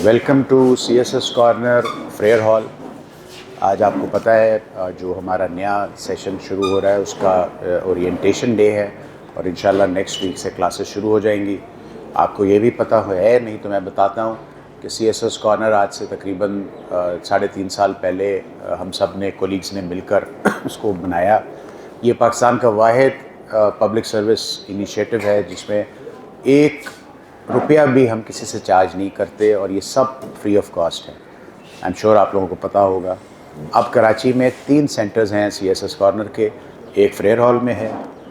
Welcome to CSS corner Frere Hall. आज आपको पता है जो हमारा नया सेशन शुरू हो रहा है उसका ओरिएंटेशन डे है और इंशाल्लाह नेक्स्ट वीक से क्लासेस शुरू हो जाएंगी। आपको ये भी पता है नहीं तो मैं बताता हूँ कि CSS कॉर्नर आज से तकरीबन 3.5 साल पहले हम सब ने कोलीग्स ने मिलकर उसको बनाया। ये पाकिस्तान का वाहिद पब्लिक सर्विस इनिशिएटिव है जिसमें एक रुपया भी हम किसी से चार्ज नहीं करते और ये सब फ्री ऑफ कॉस्ट है। आई एम श्योर आप लोगों को पता होगा। अब कराची में 3 सेंटर्स हैं CSS कॉर्नर के। एक फ्रेयर हॉल में है,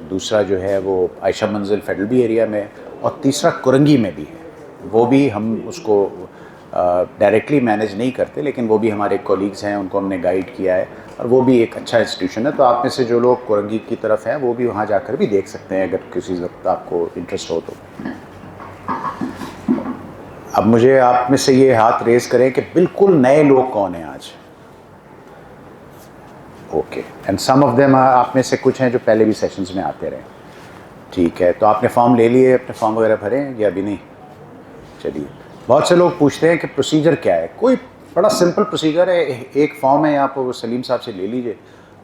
दूसरा जो है वो आयशा मंजिल फेडरल बी एरिया में और तीसरा कुरंगी में भी है। वो भी हम उसको डायरेक्टली मैनेज नहीं करते लेकिन वो भी हमारे कोलीग्स हैं, उनको हमने गाइड किया है और वो भी एक अच्छा इंस्टीट्यूशन है। तो आप में से जो लोग कुरंगी की तरफ हैं वो भी वहाँ जाकर भी देख सकते हैं अगर किसी वक्त आपको इंटरेस्ट हो तो। अब मुझे आप में से ये हाथ रेज करें कि बिल्कुल नए लोग कौन हैं आज। Okay, and some of them आप में से कुछ हैं जो पहले भी सेशंस में आते रहे। ठीक है, तो आपने फॉर्म ले लिए, अपने फॉर्म वगैरह भरे या अभी नहीं? चलिए, बहुत से लोग पूछते हैं कि प्रोसीजर क्या है। कोई बड़ा सिंपल प्रोसीजर है। एक फॉर्म है, आप वो सलीम साहब से ले लीजिए,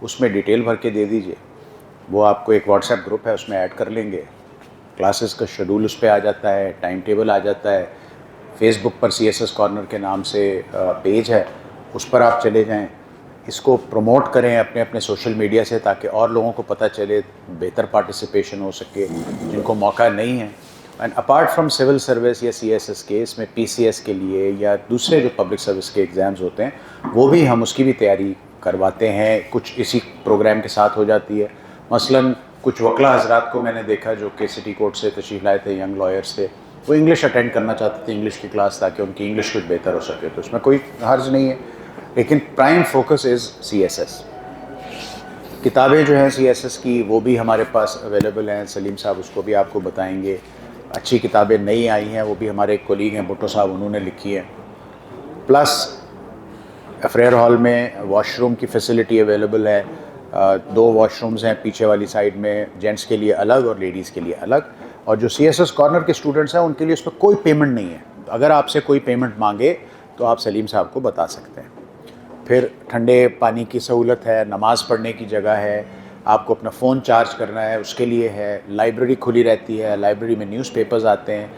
उसमें डिटेल भर के दे दीजिए। वो आपको एक व्हाट्सएप ग्रुप है उसमें ऐड कर लेंगे। क्लासेस का शेड्यूल उस पर आ जाता है, टाइम टेबल आ जाता है। फेसबुक पर CSS कॉर्नर के नाम से पेज है, उस पर आप चले जाएं। इसको प्रमोट करें अपने अपने सोशल मीडिया से ताकि और लोगों को पता चले, बेहतर पार्टिसिपेशन हो सके जिनको मौका नहीं है। And apart from civil service या CSS के, इसमें PCS के लिए या दूसरे जो पब्लिक सर्विस के एग्ज़ाम्स होते हैं वो भी हम उसकी भी तैयारी करवाते हैं। कुछ इसी प्रोग्राम के साथ हो जाती है। मसलन कुछ वकला हजरात को मैंने देखा जो कि सिटी कोर्ट से तशरीफ़ लाए थे, यंग लॉयर्स थे, वो इंग्लिश अटेंड करना चाहते थे, इंग्लिश की क्लास, ताकि उनकी इंग्लिश कुछ बेहतर हो सके। तो उसमें कोई हर्ज नहीं है, लेकिन प्राइम फोकस इज़ CSS। किताबें जो हैं CSS की वो भी हमारे पास अवेलेबल हैं। सलीम साहब उसको भी आपको बताएंगे। अच्छी किताबें नई आई हैं, वो भी हमारे एक कोलीग हैं भुट्टो साहब, उन्होंने लिखी है। प्लस फ्रेयर हॉल में वॉशरूम की फैसिलिटी अवेलेबल है। 2 वॉशरूम्स हैं पीछे वाली साइड में, जेंट्स के लिए अलग और लेडीज़ के लिए अलग। और जो CSS कॉर्नर के स्टूडेंट्स हैं उनके लिए उस पर कोई पेमेंट नहीं है। अगर आपसे कोई पेमेंट मांगे तो आप सलीम साहब को बता सकते हैं। फिर ठंडे पानी की सहूलत है, नमाज़ पढ़ने की जगह है, आपको अपना फ़ोन चार्ज करना है उसके लिए है, लाइब्रेरी खुली रहती है, लाइब्रेरी में न्यूज़पेपर्स आते हैं।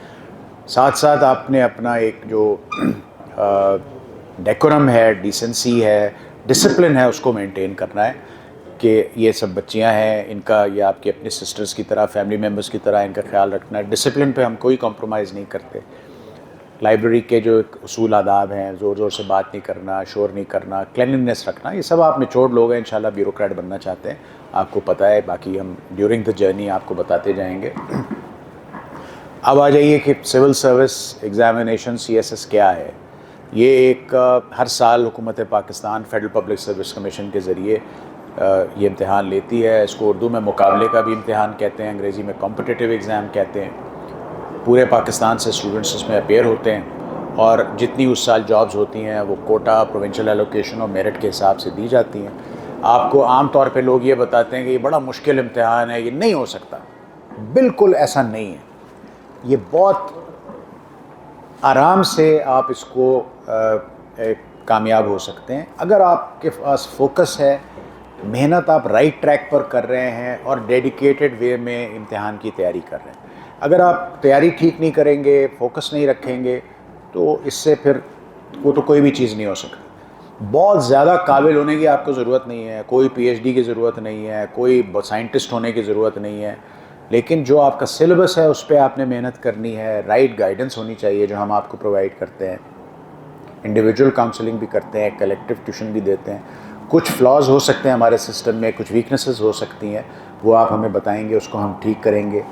साथ साथ आपने अपना एक जो डेकोरम है, डिसेंसी है, डिसिप्लिन है, उसको मेंटेन करना है कि ये सब बच्चियां हैं, इनका ये आपकी अपनी सिस्टर्स की तरह, फैमिली मेम्बर्स की तरह इनका ख्याल रखना है। डिसिप्लिन पे हम कोई कॉम्प्रोमाइज़ नहीं करते। लाइब्रेरी के जो उसूल आदाब हैं, ज़ोर ज़ोर से बात नहीं करना, शोर नहीं करना, क्लिनलीनेस रखना, ये सब आप मेच्योर्ड लोग हैं, इंशाल्लाह ब्यूरोक्रेट बनना चाहते हैं, आपको पता है। बाकी हम ड्यूरिंग द जर्नी आपको बताते जाएंगे। अब आ जाइए कि सिविल सर्विस एग्ज़ामिनेशन CSS क्या है। ये एक हर साल हुकूमत Pakistan federal public service commission के ज़रिए ये इम्तिहान लेती है। इसको उर्दू में मुकाबले का भी इम्तिहान कहते हैं, अंग्रेज़ी में कॉम्पिटिटिव एग्ज़ाम कहते हैं। पूरे पाकिस्तान से स्टूडेंट्स इसमें अपेयर होते हैं और जितनी उस साल जॉब्स होती हैं वो कोटा, प्रोविंशियल एलोकेशन और मेरिट के हिसाब से दी जाती हैं। आपको आम तौर पे लोग ये बताते हैं कि ये बड़ा मुश्किल इम्तिहान है, ये नहीं हो सकता। बिल्कुल ऐसा नहीं है। ये बहुत आराम से आप इसको कामयाब हो सकते हैं अगर आपके पास फोकस है, मेहनत आप राइट ट्रैक पर कर रहे हैं और डेडिकेटेड वे में इम्तिहान की तैयारी कर रहे हैं। अगर आप तैयारी ठीक नहीं करेंगे, फोकस नहीं रखेंगे, तो इससे फिर वो तो कोई भी चीज़ नहीं हो सकती। बहुत ज़्यादा काबिल होने की आपको ज़रूरत नहीं है, कोई PhD की ज़रूरत नहीं है, कोई साइंटिस्ट होने की ज़रूरत नहीं है, लेकिन जो आपका सिलेबस है उस पर आपने मेहनत करनी है। राइट गाइडेंस होनी चाहिए जो हम आपको प्रोवाइड करते हैं। इंडिविजुअल काउंसलिंग भी करते हैं, कलेक्टिव ट्यूशन भी देते हैं। कुछ फ्लॉज हो सकते हैं हमारे सिस्टम में, कुछ वीकनेसेस हो सकती हैं, वो आप हमें बताएंगे, उसको हम ठीक करेंगे,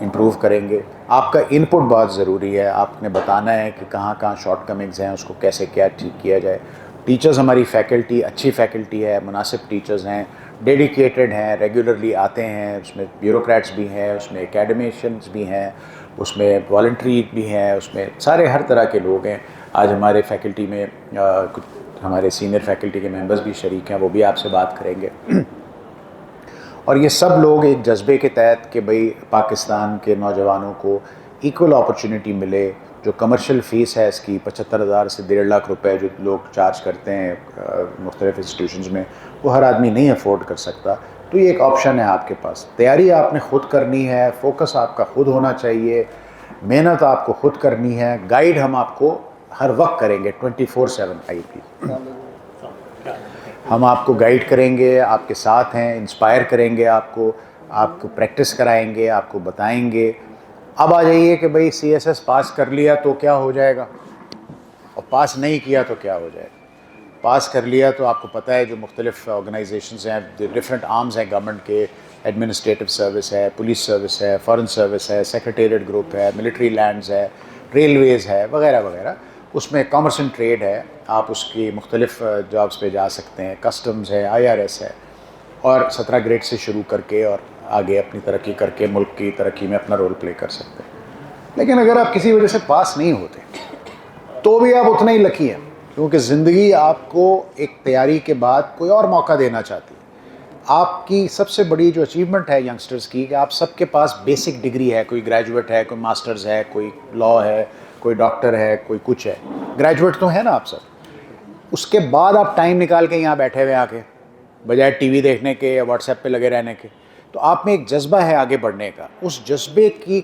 इम्प्रूव करेंगे। आपका इनपुट बहुत ज़रूरी है। आपने बताना है कि कहाँ कहाँ शॉर्टकमिंग्स हैं, उसको कैसे क्या ठीक किया जाए। टीचर्स, हमारी फैकल्टी अच्छी फैकल्टी है, मुनासिब टीचर्स हैं, डेडिकेटेड हैं, रेगुलरली आते हैं। उसमें ब्यूरोक्रेट्स भी हैं, उसमें एकेडमिशियंस भी हैं, उसमें वॉलंटरी भी हैं, उसमें सारे हर तरह के लोग हैं। आज हमारे फैकल्टी में कुछ हमारे सीनियर फैकल्टी के मेंबर्स भी शरीक हैं, वो भी आपसे बात करेंगे। और ये सब लोग एक जज्बे के तहत कि भाई पाकिस्तान के नौजवानों को इक्वल अपॉर्चुनिटी मिले, जो कमर्शियल फ़ीस है इसकी 75,000 से 1.5 लाख रुपए जो लोग चार्ज करते हैं मुख्तलिफ़ इंस्टीट्यूशंस में, वो हर आदमी नहीं अफोर्ड कर सकता। तो ये एक ऑप्शन है आपके पास। तैयारी आपने ख़ुद करनी है, फोकस आपका ख़ुद होना चाहिए, मेहनत आपको ख़ुद करनी है। गाइड हम आपको हर वक्त करेंगे 24/7 आईपी। हम आपको गाइड करेंगे, आपके साथ हैं, इंस्पायर करेंगे आपको प्रैक्टिस कराएंगे, आपको बताएंगे। अब आ जाइए कि भाई CSS पास कर लिया तो क्या हो जाएगा, और पास नहीं किया तो क्या हो जाएगा। पास कर लिया तो आपको पता है जो मुख्तलिफ़ ऑर्गेनाइजेशंस हैं, डिफरेंट आर्म्स हैं गवर्नमेंट के, एडमिनिस्ट्रेटिव सर्विस है, पुलिस सर्विस है, फॉरेन सर्विस है, सेक्रेटेरिएट ग्रुप है, मिलिट्री लैंड्स है, रेलवेज़ है, वगैरह वगैरह। उसमें कॉमर्स एंड ट्रेड है, आप उसकी मुख्तलिफ़ जॉब्स पे जा सकते हैं, कस्टम्स है, IRS है, और 17 ग्रेड से शुरू करके और आगे अपनी तरक्की करके मुल्क की तरक्की में अपना रोल प्ले कर सकते हैं। लेकिन अगर आप किसी वजह से पास नहीं होते तो भी आप उतना ही लकी हैं, क्योंकि ज़िंदगी आपको एक तैयारी के बाद कोई और मौका देना चाहती है। आपकी सबसे बड़ी जो अचीवमेंट है यंगस्टर्स की, कि आप सबके पास बेसिक डिग्री है, कोई ग्रेजुएट है, कोई मास्टर्स है, कोई लॉ है, कोई डॉक्टर है, कोई कुछ है, ग्रेजुएट तो है ना आप सब। उसके बाद आप टाइम निकाल के यहाँ बैठे हुए आके, बजाय टीवी देखने के या व्हाट्सएप पे लगे रहने के, तो आप में एक जज्बा है आगे बढ़ने का। उस जज्बे की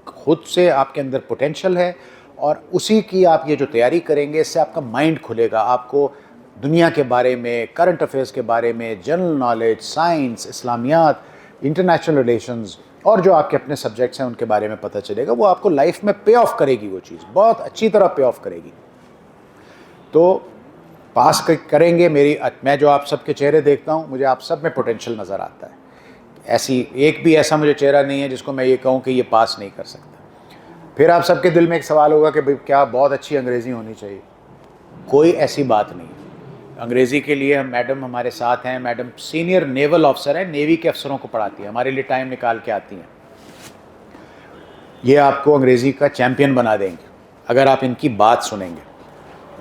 खुद से आपके अंदर पोटेंशियल है, और उसी की आप ये जो तैयारी करेंगे, इससे आपका माइंड खुलेगा। आपको दुनिया के बारे में, करंट अफेयर्स के बारे में, जनरल नॉलेज, साइंस, इस्लामियात, इंटरनेशनल रिलेशंस, और जो आपके अपने सब्जेक्ट्स हैं उनके बारे में पता चलेगा। वो आपको लाइफ में पे ऑफ करेगी, वो चीज़ बहुत अच्छी तरह पे ऑफ करेगी। तो पास करेंगे। मैं जो आप सबके चेहरे देखता हूँ, मुझे आप सब में पोटेंशियल नज़र आता है। ऐसी एक भी ऐसा मुझे चेहरा नहीं है जिसको मैं ये कहूँ कि ये पास नहीं कर सकता। फिर आप सबके दिल में एक सवाल होगा कि भाई क्या बहुत अच्छी अंग्रेज़ी होनी चाहिए। कोई ऐसी बात नहीं है। अंग्रेज़ी के लिए हम मैडम हमारे साथ हैं, मैडम सीनियर नेवल ऑफिसर हैं, नेवी के अफसरों को पढ़ाती हैं, हमारे लिए टाइम निकाल के आती हैं। ये आपको अंग्रेज़ी का चैम्पियन बना देंगे अगर आप इनकी बात सुनेंगे।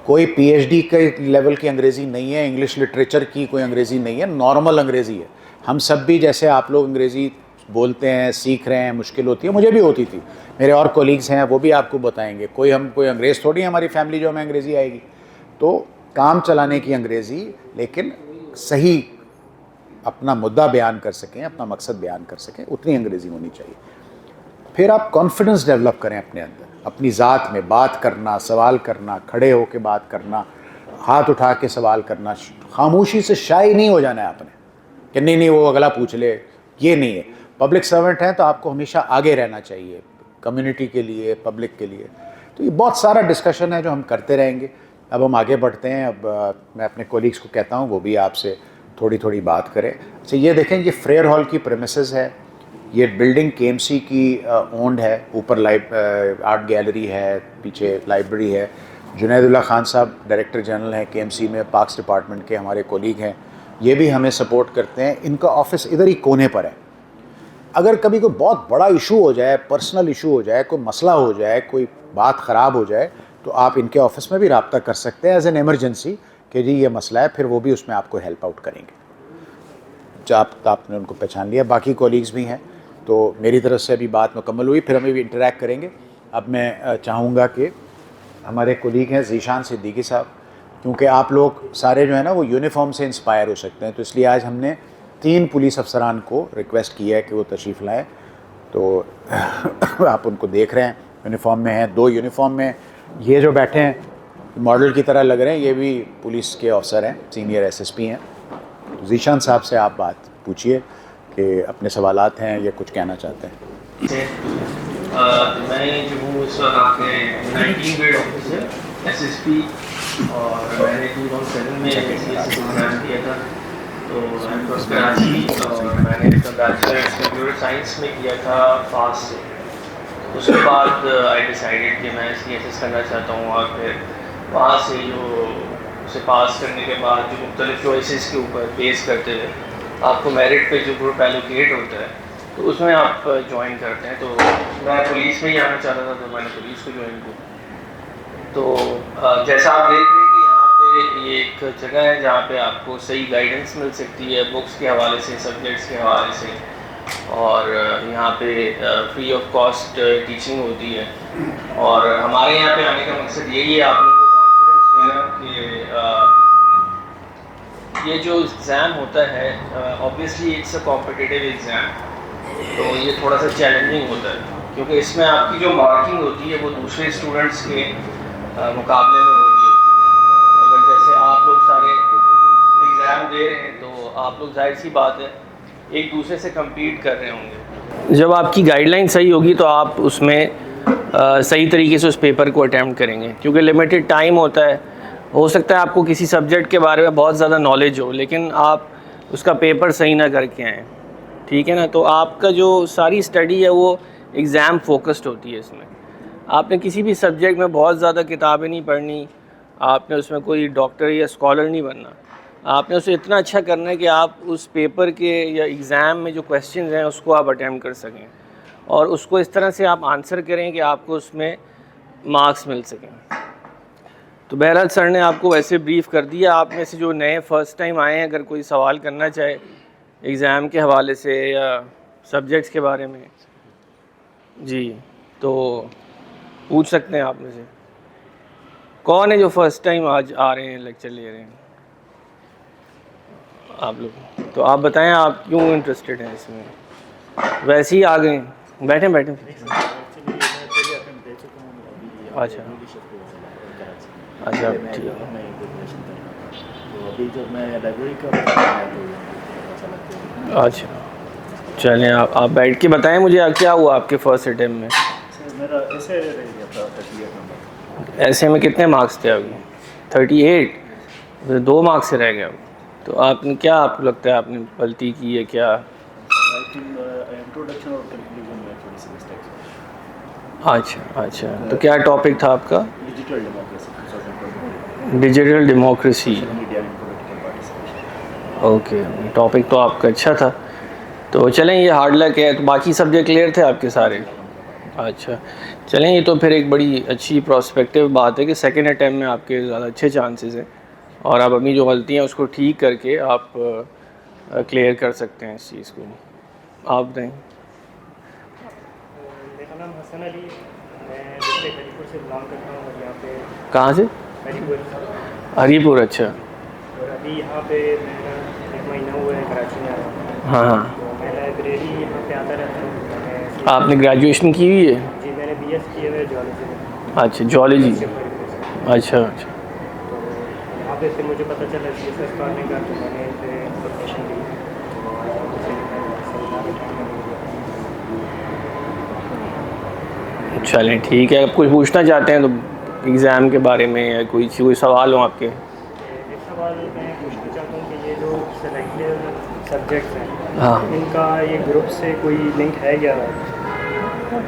कोई PhD के लेवल की अंग्रेज़ी नहीं है, इंग्लिश लिटरेचर की कोई अंग्रेज़ी नहीं है, नॉर्मल अंग्रेज़ी है। हम सब भी जैसे आप लोग अंग्रेज़ी बोलते हैं, सीख रहे हैं, मुश्किल होती है, मुझे भी होती थी, मेरे और कोलीग्स हैं वो भी आपको बताएंगे। कोई अंग्रेज़ थोड़ी है हमारी फैमिली जो हमें अंग्रेज़ी आएगी। तो काम चलाने की अंग्रेज़ी, लेकिन सही अपना मुद्दा बयान कर सकें, अपना मकसद बयान कर सकें, उतनी अंग्रेज़ी होनी चाहिए। फिर आप कॉन्फिडेंस डेवलप करें अपने अंदर, अपनी ज़ात में बात करना, सवाल करना, खड़े होकर बात करना, हाथ उठा के सवाल करना, खामोशी से शाई नहीं हो जाना है आपने कि नहीं वो अगला पूछ ले, ये नहीं है। पब्लिक सर्वेंट हैं तो आपको हमेशा आगे रहना चाहिए, कम्युनिटी के लिए, पब्लिक के लिए। तो ये बहुत सारा डिस्कशन है जो हम करते रहेंगे। अब हम आगे बढ़ते हैं। अब मैं अपने कोलीग्स को कहता हूँ वो भी आपसे थोड़ी थोड़ी बात करें। अच्छा, ये देखें, ये फ्रेयर हॉल की प्रेमिसेस है, ये बिल्डिंग KMC की ओन्ड है। ऊपर आर्ट गैलरी है, पीछे लाइब्रेरी है। जुनैदुल्लाह खान साहब डायरेक्टर जनरल हैं KMC में, पार्क्स डिपार्टमेंट के, हमारे कोलीग हैं, ये भी हमें सपोर्ट करते हैं। इनका ऑफिस इधर ही कोने पर है। अगर कभी कोई बहुत बड़ा इशू हो जाए, पर्सनल इशू हो जाए, कोई मसला हो जाए, कोई बात ख़राब हो जाए, तो आप इनके ऑफिस में भी रब्ता कर सकते हैं एज एन एमरजेंसी कि जी ये मसला है, फिर वो भी उसमें आपको हेल्प आउट करेंगे। आपने उनको पहचान लिया, बाकी कोलीग्स भी हैं। तो मेरी तरफ से अभी बात मुकम्मल हुई, फिर हमें भी इंटरेक्ट करेंगे। अब मैं चाहूँगा कि हमारे कोलीग हैं ज़ीशान सिद्दीकी साहब, क्योंकि आप लोग सारे जो है ना वो यूनिफॉर्म से इंस्पायर हो सकते हैं, तो इसलिए आज हमने 3 पुलिस अफसरान को रिक्वेस्ट की है कि वो तशरीफ़ लाएँ। तो आप उनको देख रहे हैं, यूनिफॉर्म में हैं, 2 यूनिफॉर्म में। ये जो बैठे हैं मॉडल की तरह लग रहे हैं, ये भी पुलिस के अफसर हैं, सीनियर SSP हैं। ज़ीशान साहब से आप बात पूछिए कि अपने सवालात हैं या कुछ कहना चाहते हैं। मैं जो हूँ इस वक्त आपके 19 ग्रेड ऑफिसर SSP, और मैंने 2007 में CSS एग्ज़ाम दिया था। तो आई एम फ्रॉम कराची, और मैंने इसका बैचलर्स कंप्यूटर साइंस में किया था पास से। उसके बाद आई डिसाइडेड कि मैं CSS करना चाहता हूँ, और फिर वहाँ से उसे पास करने के बाद जो मुख्तलिफ चॉइसेस के ऊपर बेस करते हुए आपको मेरिट पे जो ग्रुप एलोकेट होता है तो उसमें आप ज्वाइन करते हैं। तो मैं पुलिस में ही आना चाहता था, तो मैंने पुलिस को ज्वाइन किया। तो जैसा आप देख रहे हैं कि यहाँ पे ये एक जगह है जहाँ पे आपको सही गाइडेंस मिल सकती है, बुक्स के हवाले से, सब्जेक्ट्स के हवाले से। और यहाँ पे फ्री ऑफ कॉस्ट टीचिंग होती है। और हमारे यहाँ पे आने का मकसद यही है आप लोगों को कॉन्फिडेंस देना कि ये जो एग्ज़ाम होता है obviously it's a competitive exam, तो ये थोड़ा सा चैलेंजिंग होता है क्योंकि इसमें आपकी जो मार्किंग होती है वो दूसरे स्टूडेंट्स के मुकाबले में हो रही होती है। अगर जैसे आप लोग सारे एग्ज़ाम दे रहे हैं तो आप लोग जाहिर सी बात है एक दूसरे से compete कर रहे होंगे। जब आपकी गाइडलाइन सही होगी तो आप उसमें सही तरीके से उस पेपर को अटैम्प्ट करेंगे, क्योंकि लिमिटेड टाइम होता है। हो सकता है आपको किसी सब्जेक्ट के बारे में बहुत ज़्यादा नॉलेज हो लेकिन आप उसका पेपर सही ना करके आएँ, ठीक है ना। तो आपका जो सारी स्टडी है वो एग्ज़ाम फोकस्ड होती है। इसमें आपने किसी भी सब्जेक्ट में बहुत ज़्यादा किताबें नहीं पढ़नी, आपने उसमें कोई डॉक्टर या स्कॉलर नहीं बनना, आपने उसे इतना अच्छा करना है कि आप उस पेपर के या एग्ज़ाम में जो क्वेश्चंस हैं उसको आप अटैम्प्ट कर सकें और उसको इस तरह से आप आंसर करें कि आपको उसमें मार्क्स मिल सकें। तो बहरहाल सर ने आपको वैसे ब्रीफ़ कर दिया। आप में से जो नए फ़र्स्ट टाइम आए हैं, अगर कोई सवाल करना चाहे एग्ज़ाम के हवाले से या सब्जेक्ट्स के बारे में जी, तो पूछ सकते हैं आप में से। कौन है जो फ़र्स्ट टाइम आज आ रहे हैं, लेक्चर ले रहे हैं? आप लोग तो आप बताएं आप क्यों इंटरेस्टेड हैं इसमें? वैसे ही आ गए, बैठें बैठें। अच्छा अच्छा ठीक है। अच्छा चलें, आप बैठ के बताएं मुझे क्या हुआ आपके फ़र्स्ट अटेम्प्ट में। मेरा ऐसे रह गया था 38 नंबर। ऐसे में कितने मार्क्स थे आपके? 38, 2 मार्क्स से रह गया। तो आपने क्या, आपको लगता है आपने गलती की है क्या? आई थिंक इंट्रोडक्शन और कंक्लूजन में थोड़ी सी मिस्टेक्स। अच्छा अच्छा, तो क्या टॉपिक था आपका? Digital democracy, digital democracy. Media and political participation. Okay, topic तो आपका अच्छा था। तो चलें, ये हार्ड लक है। तो बाकी सब्जेक्ट क्लियर थे आपके सारे? अच्छा चलें, ये तो फिर एक बड़ी अच्छी प्रोस्पेक्टिव बात है कि सेकंड अटैम्प्ट में आपके ज़्यादा अच्छे चांसेस हैं और आप अपनी जो गलतियाँ उसको ठीक करके आप क्लियर कर सकते हैं इस चीज़ को। आप बताएं। मेरा नाम हसन अली, मैं डिस्ट्रिक्ट हरीपुर से बिलोंग करता हूँ और यहाँ पे कहाँ से? हरीपुर। अच्छा। और अभी यहाँ पे मैं 1 महीना हुआ है कराची में आया हूँ। हाँ हाँ। तो मैं लाइब्रेरी यहाँ पे आता रहता हूँ। आपने ग्रेजुएशन की हुई है? जी मैंने BS किए हुए जूलॉजी में। अच्छा, जूलॉजी। तो अच्छा अच्छा। यहाँ पे फिर मुझे पता चला CSS करने का, तो मैंने फिर एप्लीकेशन दी। चलें ठीक है। आप कुछ पूछना चाहते हैं तो एग्ज़ाम के बारे में या कोई सवाल हो आपके? एक सवाल मैं पूछना चाहता हूँ कि ये जो सेलेक्टिव सब्जेक्ट्स हैं, हाँ। इनका ये ग्रुप से कोई लिंक है क्या?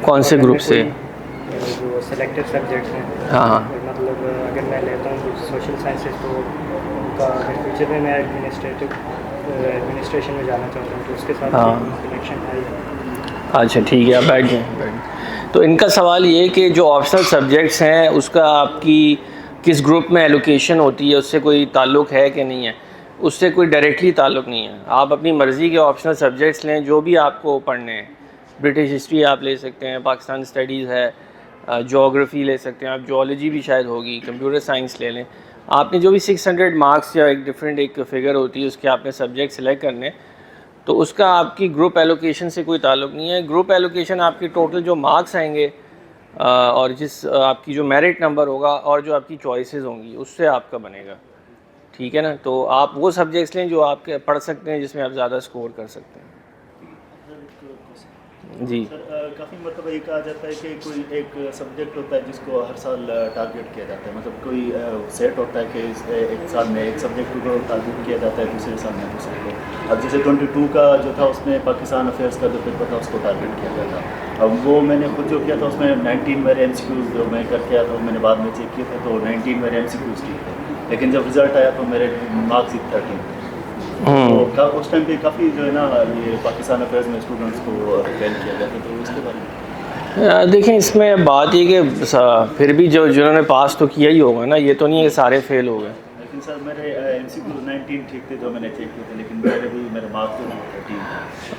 कौन से ग्रुप से? जो सेलेक्टिव सब्जेक्ट्स हैं। हाँ हाँ। मतलब अगर मैं लेता हूँ कुछ सोशल साइंसेस, तो उनका अगर फ्यूचर में मैं एडमिनिस्ट्रेशन में जाना चाहता हूँ तो उसके साथ कनेक्शन है? अच्छा ठीक है, आप बैठ जाएँ। तो इनका सवाल ये कि जो ऑप्शनल सब्जेक्ट्स हैं उसका आपकी किस ग्रुप में एलोकेशन होती है, उससे कोई ताल्लुक़ है कि नहीं है? उससे कोई डायरेक्टली ताल्लुक़ नहीं है। आप अपनी मर्ज़ी के ऑप्शनल सब्जेक्ट्स लें जो भी आपको पढ़ने हैं। ब्रिटिश हिस्ट्री आप ले सकते हैं, पाकिस्तान स्टडीज़ है, जोग्राफ़ी ले सकते हैं आप, जोलॉजी भी शायद होगी, कंप्यूटर साइंस ले लें। आपने जो भी 600 मार्क्स या एक डिफरेंट एक फ़िगर होती है उसके आपने सब्जेक्ट सेलेक्ट करने, तो उसका आपकी ग्रुप एलोकेशन से कोई ताल्लुक़ नहीं है। ग्रुप एलोकेशन आपके टोटल जो मार्क्स आएंगे और जिस आपकी जो मेरिट नंबर होगा और जो आपकी चॉइसेस होंगी उससे आपका बनेगा, ठीक है ना। तो आप वो सब्जेक्ट्स लें जो आपके पढ़ सकते हैं, जिसमें आप ज़्यादा स्कोर कर सकते हैं। जी सर काफ़ी मतलब ये कहा जाता है कि कोई एक सब्जेक्ट होता है जिसको हर साल टारगेट किया जाता है, मतलब कोई सेट होता है कि एक साल में एक सब्जेक्ट को टारगेट किया जाता है, दूसरे साल में दूसरे को। अब जैसे 22 का जो था उसमें पाकिस्तान अफेयर्स का जो पेपर था उसको टारगेट किया गया था। अब वो मैंने खुद जो किया था उसमें 19 मेरे MCQs जो मैं करके आया था वो मैंने बाद में चेक किए थे, तो 19 मेरे MCQs ठीक थे, लेकिन जब रिज़ल्ट आया तो मेरे मार्क्स 13 थे। तो उस टाइम पे काफ़ी जो है ना ये पाकिस्तान अफेयर्स में स्टूडेंट्स को फेल किया गया था, तो उसके बारे में देखें, इसमें बात ये कि फिर भी जो जिन्होंने पास तो किया ही होगा ना, ये तो नहीं है कि सारे फेल हो गए। लेकिन लेकिन सर मेरे MCQ 19 ठीक थे जो मैंने चेक किए थे, लेकिन मेरे मार्क्स तो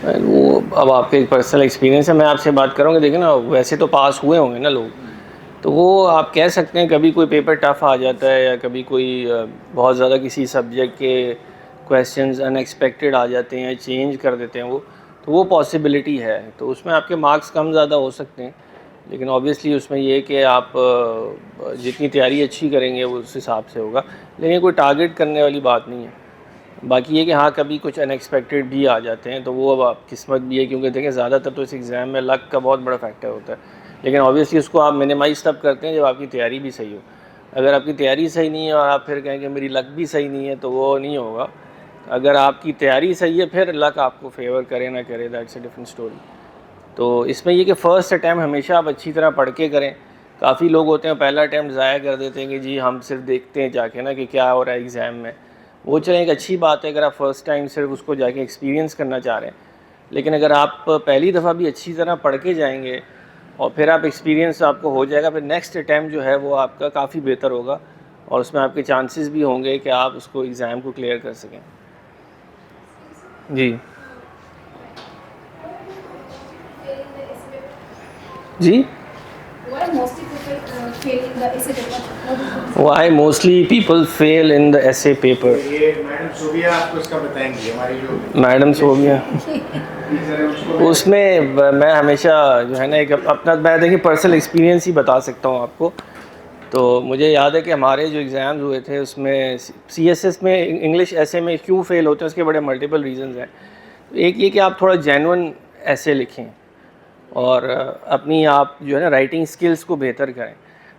13। वो अब आपके एक पर्सनल एक्सपीरियंस है, मैं आपसे बात करूँगा। देखिए ना, वैसे तो पास हुए होंगे ना लोग, तो वो आप कह सकते हैं कभी कोई पेपर टफ आ जाता है या कभी कोई बहुत ज़्यादा किसी सब्जेक्ट के क्वेश्चंस अनएक्सपेक्टेड आ जाते हैं या चेंज कर देते हैं वो, तो वो पॉसिबिलिटी है। तो उसमें आपके मार्क्स कम ज़्यादा हो सकते हैं, लेकिन ऑब्वियसली उसमें ये है कि आप जितनी तैयारी अच्छी करेंगे वो उस हिसाब से होगा, लेकिन कोई टारगेट करने वाली बात नहीं है। बाकी ये कि हाँ, कभी कुछ अनएक्सपेक्टेड भी आ जाते हैं, तो वो अब आप किस्मत भी है, क्योंकि देखें ज़्यादातर तो इस एग्ज़ाम में लक का बहुत बड़ा फैक्टर होता है। लेकिन ऑब्वियसली उसको आप मिनिमाइज़ तब करते हैं जब आपकी तैयारी भी सही हो। अगर आपकी तैयारी सही नहीं है और आप फिर कहें कि मेरी लक भी सही नहीं है, तो वो नहीं होगा। अगर आपकी तैयारी सही है, फिर लक आपको फेवर करे ना करे, दैट्स अ डिफरेंट स्टोरी। तो इसमें ये कि फ़र्स्ट अटैम्प्ट हमेशा आप अच्छी तरह पढ़ के करें। काफ़ी लोग होते हैं पहला अटैम्प्ट ज़ाया कर देते हैं कि जी हम सिर्फ देखते हैं जाके ना कि क्या हो रहा है एग्ज़ाम में। वो चलें, एक अच्छी बात है अगर आप फ़र्स्ट टाइम सिर्फ उसको जाके एक्सपीरियंस करना चाह रहे हैं, लेकिन अगर आप पहली दफ़ा भी अच्छी तरह पढ़ के जाएंगे और फिर आप एक्सपीरियंस आपको हो जाएगा, फिर नेक्स्ट अटैम्प्ट जो है वो आपका काफ़ी बेहतर होगा और उसमें आपके चांसेस भी होंगे कि आप उसको एग्ज़ाम को क्लियर कर सकें। जी जी Why mostly people fail in the essay paper? ये मैडम सोबिया आपको इसका बताएंगी, हमारी जो मैडम सोबिया उसमें मैं हमेशा जो है ना एक अपना, मैं देखिए पर्सनल एक्सपीरियंस ही बता सकता हूँ आपको। तो मुझे याद है कि हमारे जो एग्ज़ाम्स हुए थे उसमें CSS में इंग्लिश ऐसे में क्यों फ़ेल होते हैं उसके बड़े मल्टीपल रीजंस हैं। एक ये कि आप थोड़ा जेन्युइन ऐसे लिखें और अपनी आप जो है ना राइटिंग स्किल्स को बेहतर करें।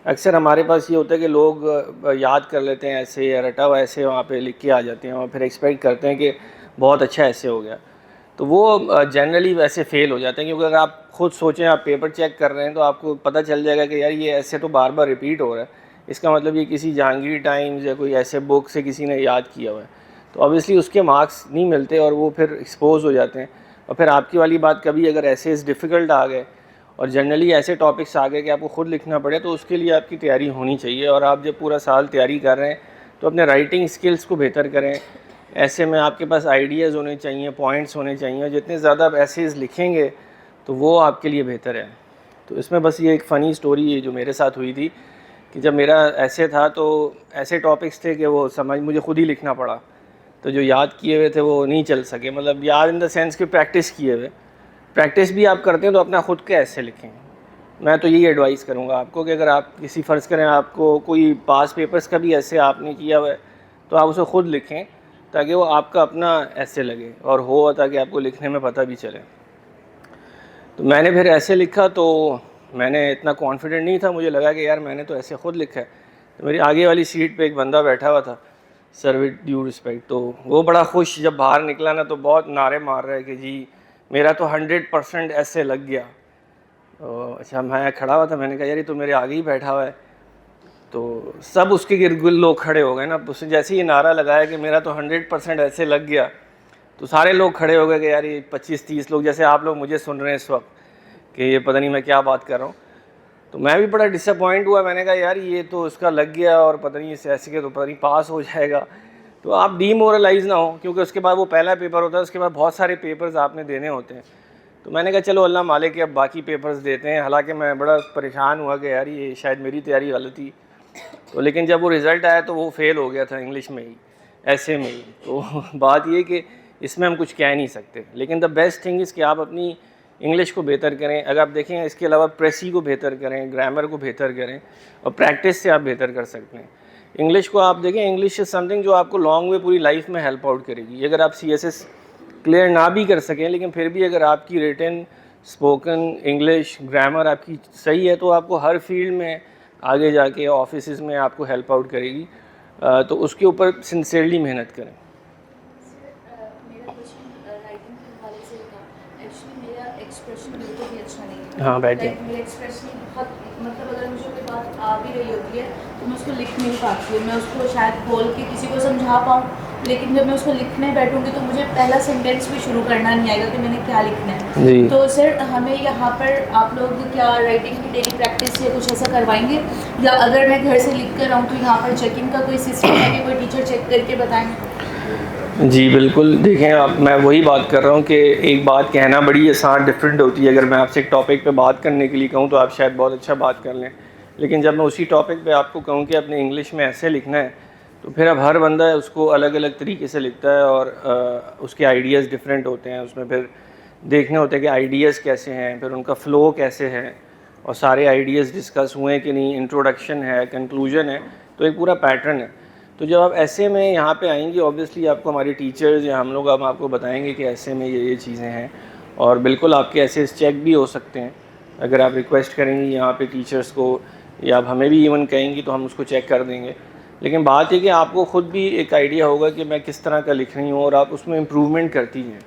अक्सर हमारे पास ये होता है कि लोग याद कर लेते हैं ऐसे या रटा हुआ ऐसे वहाँ पे लिख के आ जाते हैं और फिर एक्सपेक्ट करते हैं कि बहुत अच्छा ऐसे हो गया, तो वो जनरली वैसे फ़ेल हो जाते हैं। क्योंकि अगर आप खुद सोचें, आप पेपर चेक कर रहे हैं, तो आपको पता चल जाएगा कि यार ये ऐसे तो बार बार रिपीट हो रहा है, इसका मतलब ये किसी जहांगीर टाइम्स या कोई ऐसे बुक से किसी ने याद किया हुआ है। तो ऑब्वियसली उसके मार्क्स नहीं मिलते और वो फिर एक्सपोज हो जाते हैं। और फिर आपकी वाली बात, कभी अगर ऐसे डिफ़िकल्ट आ गए और जनरली ऐसे टॉपिक्स आ गए कि आपको ख़ुद लिखना पड़े, तो उसके लिए आपकी तैयारी होनी चाहिए। और आप जब पूरा साल तैयारी कर रहे हैं तो अपने राइटिंग स्किल्स को बेहतर करें। ऐसे में आपके पास आइडियाज़ होने चाहिए, पॉइंट्स होने चाहिए, और जितने ज़्यादा आप ऐसेज़ लिखेंगे तो वो आपके लिए बेहतर है। तो इसमें बस ये एक फ़नी स्टोरी जो मेरे साथ हुई थी कि जब मेरा ऐसे था तो ऐसे टॉपिक्स थे कि वो समझ मुझे ख़ुद ही लिखना पड़ा, तो जो याद किए हुए थे वो नहीं चल सके। मतलब याद इन द सेंस कि प्रैक्टिस किए हुए, प्रैक्टिस भी आप करते हैं तो अपना ख़ुद के ऐसे लिखें। मैं तो यही एडवाइस करूँगा आपको कि अगर आप किसी फ़र्ज़ करें आपको कोई पास पेपर्स का भी ऐसे आपने किया हुआ है, तो आप उसे ख़ुद लिखें ताकि वो आपका अपना ऐसे लगे और हो, ताकि आपको लिखने में पता भी चले। तो मैंने फिर ऐसे लिखा, तो मैंने इतना कॉन्फिडेंट नहीं था, मुझे लगा कि यार मैंने तो ऐसे ख़ुद लिखा है। तो मेरी आगे वाली सीट पे एक बंदा बैठा हुआ था, सर विद ड्यू रिस्पेक्ट, तो वो बड़ा खुश जब बाहर निकला ना, तो बहुत नारे मार रहा है कि जी मेरा तो 100% ऐसे लग गया। तो अच्छा, मैं खड़ा हुआ था, मैंने कहा यार ये तो मेरे आगे ही बैठा हुआ है। तो सब उसके गिरगिल लोग खड़े हो गए ना, उसने जैसे ही नारा लगाया कि मेरा तो 100% ऐसे लग गया, तो सारे लोग खड़े हो गए कि यार ये 25-30 लोग, जैसे आप लोग मुझे सुन रहे हैं इस वक्त कि ये पता नहीं मैं क्या बात कर रहा हूँ। तो मैं भी बड़ा डिसअपॉइंट हुआ, मैंने कहा यार ये तो उसका लग गया और पता नहीं इस ऐसे के तो पता नहीं पास हो जाएगा। तो आप डीमोरलाइज़ ना हो, क्योंकि उसके बाद वो पहला पेपर होता है, उसके बाद बहुत सारे पेपर्स आपने देने होते हैं। तो मैंने कहा चलो अल्लाह मालिक अब बाकी पेपर्स देते हैं। हालांकि मैं बड़ा परेशान हुआ कि यार ये शायद मेरी तैयारी गलत थी। तो लेकिन जब वो रिज़ल्ट आया तो वो फ़ेल हो गया था इंग्लिश में ही, ऐसे में ही। तो बात ये कि इसमें हम कुछ कह नहीं सकते, लेकिन द बेस्ट थिंग इज़ कि आप अपनी इंग्लिश को बेहतर करें। अगर आप देखें इसके अलावा प्रेसी को बेहतर करें, ग्रामर को बेहतर करें, और प्रैक्टिस से आप बेहतर कर सकते हैं। इंग्लिश को आप देखें, इंग्लिश इज़ समथिंग जो आपको लॉन्ग वे पूरी लाइफ में हेल्प आउट करेगी। अगर आप CSS क्लियर ना भी कर सकें, लेकिन फिर भी अगर आपकी रिटन, स्पोकन इंग्लिश, ग्रामर आपकी सही है, तो आपको हर फील्ड में आगे जाके ऑफिस में आपको हेल्प आउट करेगी। तो उसके ऊपर सिंसियरली मेहनत करें। हाँ बैठिए। मेरा एक्सप्रेशन बहुत, मतलब अगर मुझे कोई बात आ भी रही होती है तो मैं उसको लिख नहीं पाती हूँ। मैं उसको शायद बोल के किसी को समझा पाऊँ, लेकिन जब मैं उसको लिखने बैठूंगी तो मुझे पहला सेंटेंस भी शुरू करना नहीं आएगा कि मैंने क्या लिखना है। जी। तो सर हमें यहाँ पर आप लोग क्या राइटिंग की डेली प्रैक्टिस या कुछ ऐसा करवाएंगे, या अगर मैं घर से लिख कर आऊँ तो यहाँ पर चेकिंग का कोई सिस्टम है कि कोई टीचर चेक करके बताएं? जी बिल्कुल, देखें आप, मैं वही बात कर रहा हूँ कि एक बात कहना बड़ी आसान डिफरेंट होती है। अगर मैं आपसे एक टॉपिक पे बात करने के लिए कहूँ तो आप शायद बहुत अच्छा बात कर लें, लेकिन जब मैं उसी टॉपिक पे आपको कहूँ कि अपने इंग्लिश में ऐसे लिखना है, तो फिर अब हर बंदा है उसको अलग अलग तरीके से लिखता है और उसके आइडियाज़ डिफरेंट होते हैं। उसमें फिर देखने होते हैं कि आइडियाज़ कैसे हैं, फिर उनका फ़्लो कैसे है, और सारे आइडियाज़ डिस्कस हुए कि नहीं, इंट्रोडक्शन है, कंक्लूजन है, तो एक पूरा पैटर्न है। तो जब आप ऐसे में यहाँ पे आएंगे, ऑब्वियसली आपको हमारे टीचर्स या हम लोग अब आपको बताएंगे कि ऐसे में ये चीज़ें हैं, और बिल्कुल आपके ऐसे चेक भी हो सकते हैं। अगर आप रिक्वेस्ट करेंगी यहाँ पे टीचर्स को, या आप हमें भी इवन कहेंगी तो हम उसको चेक कर देंगे। लेकिन बात है कि आपको ख़ुद भी एक आइडिया होगा कि मैं किस तरह का लिख रही हूँ, और आप उसमें इम्प्रूवमेंट करती हैं।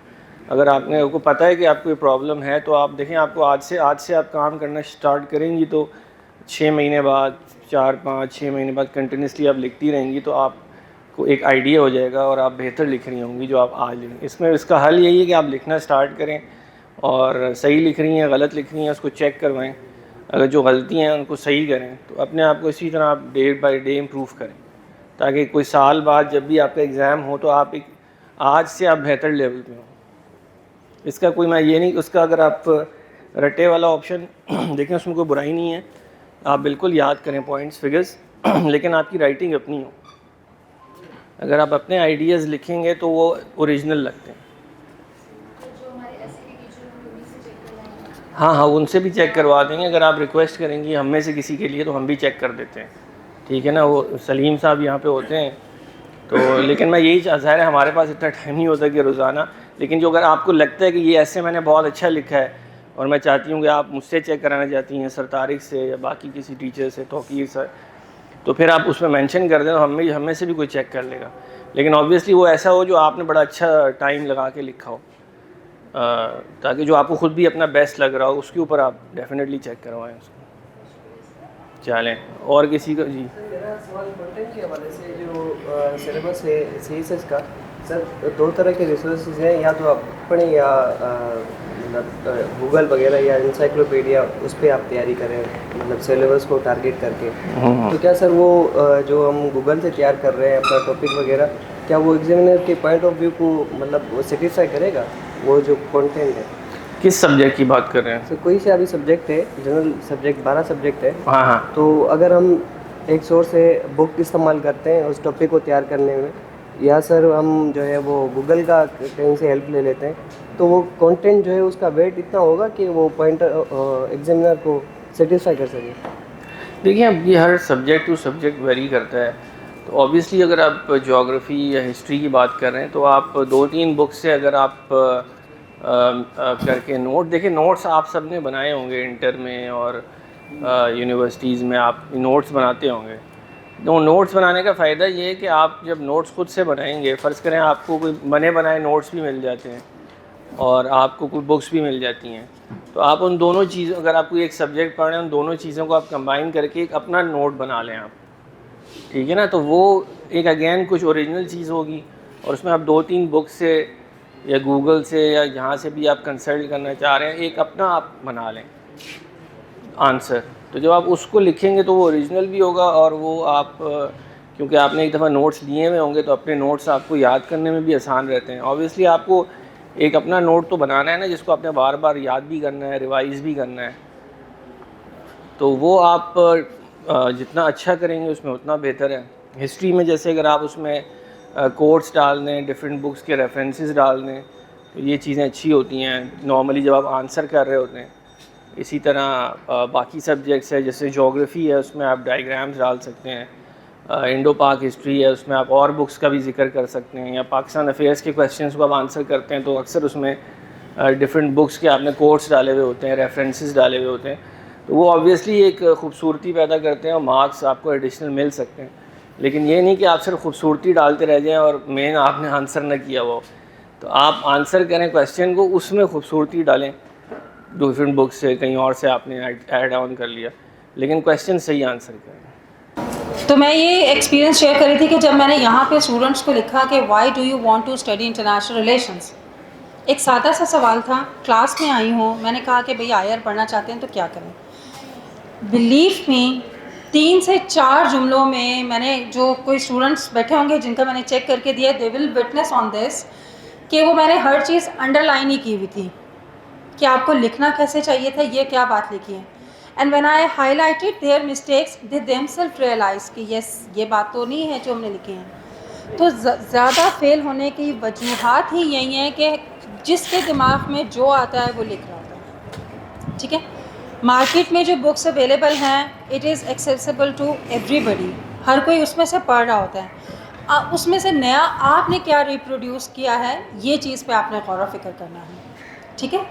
अगर आपको पता है कि आपको ये प्रॉब्लम है, तो आप देखें, आपको आज से आप काम करना स्टार्ट करेंगी तो 6 महीने बाद, 4, 5, 6 महीने बाद कंटिन्यूसली आप लिखती रहेंगी तो आपको एक आइडिया हो जाएगा और आप बेहतर लिख रही होंगी जो आप आज लिखें। इसमें इसका हल यही है कि आप लिखना स्टार्ट करें, और सही लिख रही हैं, गलत लिख रही हैं, उसको चेक करवाएं। अगर जो गलती हैं उनको सही करें, तो अपने आप को इसी तरह आप डे बाय डे इम्प्रूव करें, ताकि कोई साल बाद जब भी आपका एग्ज़ाम हो तो आप एक आज से आप बेहतर लेवल पे हो। इसका कोई, मैं ये नहीं, उसका अगर आप रटे वाला ऑप्शन देखें, उसमें कोई बुराई नहीं है, आप बिल्कुल याद करें पॉइंट्स, फिगर्स, लेकिन आपकी राइटिंग अपनी हो। अगर आप अपने आइडियाज़ लिखेंगे तो वो ओरिजिनल लगते हैं। जो हमारे ऐसे के टीचर होंगे उन्हीं से चेक करवाएंगे? हाँ, उनसे भी चेक करवा देंगे। अगर आप रिक्वेस्ट करेंगी हम में से किसी के लिए तो हम भी चेक कर देते हैं, ठीक है ना। वो सलीम साहब यहाँ पे होते हैं, तो लेकिन मैं यही ज़ाहिर है हमारे पास इतना टाइम नहीं होता कि रोज़ाना, लेकिन जो अगर आपको लगता है कि ये ऐसे मैंने बहुत अच्छा लिखा है और मैं चाहती हूँ कि आप मुझसे चेक कराना चाहती हैं, सर तारिक से या बाकी किसी टीचर से, तौकीर से, तो फिर आप उसमें मेंशन कर दें तो हम में से भी कोई चेक कर लेगा। लेकिन ऑब्वियसली वो ऐसा हो जो आपने बड़ा अच्छा टाइम लगा के लिखा हो, ताकि जो आपको ख़ुद भी अपना बेस्ट लग रहा हो उसके ऊपर आप डेफिनेटली चेक करवाएं उसको। चलें, और किसी का? जी, मेरा सवाल कंटेंट के हवाले से, जो सिलेबस है CSS का, सर 2 तरह के रिसोर्सेज हैं, या तो आप पढ़ें या मतलब गूगल वगैरह या इंसाइक्लोपीडिया, उस पर आप तैयारी करें, मतलब सिलेबस को टारगेट करके। तो क्या सर वो जो हम गूगल से तैयार कर रहे हैं अपना टॉपिक वगैरह, क्या वो एग्जामिनर के पॉइंट ऑफ व्यू को मतलब वो सेटिस्फाई करेगा, वो जो कंटेंट है? किस सब्जेक्ट की बात कर रहे हैं? सर कोई से अभी सब्जेक्ट है, जनरल सब्जेक्ट 12 सब्जेक्ट है। हाँ, तो अगर हम एक सोर्स से बुक इस्तेमाल करते हैं उस टॉपिक को तैयार करने में, या सर हम जो है वो गूगल का कहीं से हेल्प ले लेते हैं, तो वो कंटेंट जो है उसका वेट इतना होगा कि वो पॉइंटर एग्जामिनर को सेटिस्फाई कर सके? देखिए, अब ये हर सब्जेक्ट टू सब्जेक्ट वेरी करता है। तो ऑब्वियसली अगर आप ज्योग्राफ़ी या हिस्ट्री की बात कर रहे हैं तो आप 2-3 बुक से अगर आप करके नोट, देखिए नोट्स आप सब ने बनाए होंगे इंटर में और यूनिवर्सिटीज़ में आप नोट्स बनाते होंगे। तो नोट्स बनाने का फ़ायदा ये है कि आप जब नोट्स खुद से बनाएंगे, फ़र्ज़ करें आपको कोई बने बनाए नोट्स भी मिल जाते हैं और आपको कोई बुक्स भी मिल जाती हैं, तो आप उन दोनों चीज़ों, अगर आप कोई एक सब्जेक्ट पढ़ रहे हैं, उन दोनों चीज़ों को आप कंबाइन करके एक अपना नोट बना लें आप, ठीक है ना। तो वो एक अगेन कुछ ओरिजिनल चीज़ होगी, और उसमें आप 2-3 बुक से या गूगल से या जहाँ से भी आप कंसल्ट करना चाह रहे हैं, एक अपना आप बना लें आंसर। तो जब आप उसको लिखेंगे तो वो ओरिजिनल भी होगा, और वो आप क्योंकि आपने एक दफ़ा नोट्स लिए हुए होंगे तो अपने नोट्स आपको याद करने में भी आसान रहते हैं। ऑब्वियसली आपको एक अपना नोट तो बनाना है ना, जिसको आपने बार बार याद भी करना है, रिवाइज़ भी करना है। तो वो आप जितना अच्छा करेंगे उसमें उतना बेहतर है। हिस्ट्री में जैसे अगर आप उसमें कोट्स डाल दें, डिफरेंट बुक्स के रेफरेंसेस डाल दें, तो ये चीज़ें अच्छी होती हैं नॉर्मली जब आप आंसर कर रहे होते हैं। इसी तरह बाकी सब्जेक्ट्स है, जैसे ज्योग्राफ़ी है, उसमें आप डायग्राम्स डाल सकते हैं। इंडो पाक हिस्ट्री है, उसमें आप और बुक्स का भी जिक्र कर सकते हैं, या पाकिस्तान अफेयर्स के क्वेश्चंस को आप आंसर करते हैं तो अक्सर उसमें डिफरेंट बुक्स के आपने कोट्स डाले हुए होते हैं, रेफरेंसेस डाले हुए होते हैं, तो वो ऑब्वियसली एक खूबसूरती पैदा करते हैं और मार्क्स आपको एडिशनल मिल सकते हैं। लेकिन ये नहीं कि आप सिर्फ खूबसूरती डालते रह जाएं और मेन आपने आंसर न किया हो। तो आप आंसर करें क्वेश्चन को, उसमें खूबसूरती डालें, डिफरेंट बुक्स से कहीं और से आपने ऐड ऑन कर लिया, लेकिन क्वेश्चन सही आंसर करें। तो मैं ये एक्सपीरियंस शेयर कर रही थी कि जब मैंने यहाँ पे स्टूडेंट्स को लिखा कि why do you want to study international relations, एक सादा सा सवाल था, क्लास में आई हूँ, मैंने कहा कि भई आईआर पढ़ना चाहते हैं तो क्या करें। बिलीव मी, 3 से 4 जुमलों में मैंने, जो कोई स्टूडेंट्स बैठे होंगे जिनका मैंने चेक करके दिया, they will witness on this, कि वो मैंने हर चीज़ अंडरलाइन ही की हुई थी कि आपको लिखना कैसे चाहिए था, ये क्या बात लिखी है। And when I highlighted their mistakes, they themselves realise कि यस, ये बात तो नहीं है जो हमने लिखी है। तो ज़्यादा फेल होने की वजूहात ही यही है कि जिसके दिमाग में जो आता है वो लिख रहा होता है। ठीक है, मार्केट में जो बुक्स अवेलेबल हैं, it is accessible to everybody, हर कोई उसमें से पढ़ रहा होता है। उसमें से नया आपने क्या रिप्रोड्यूस किया है, ये चीज़ पे आपने गौर व फिक्र करना है। ठीक है,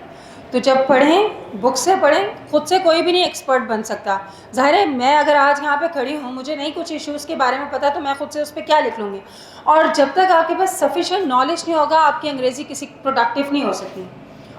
तो जब पढ़ें, बुक से पढ़ें, खुद से कोई भी नहीं एक्सपर्ट बन सकता। ज़ाहिर है, मैं अगर आज यहाँ पे खड़ी हूँ, मुझे नहीं कुछ इश्यूज़ के बारे में पता, तो मैं खुद से उस पर क्या लिख लूँगी। और जब तक आपके पास सफिशेंट नॉलेज नहीं होगा, आपकी अंग्रेज़ी किसी प्रोडक्टिव नहीं हो सकती।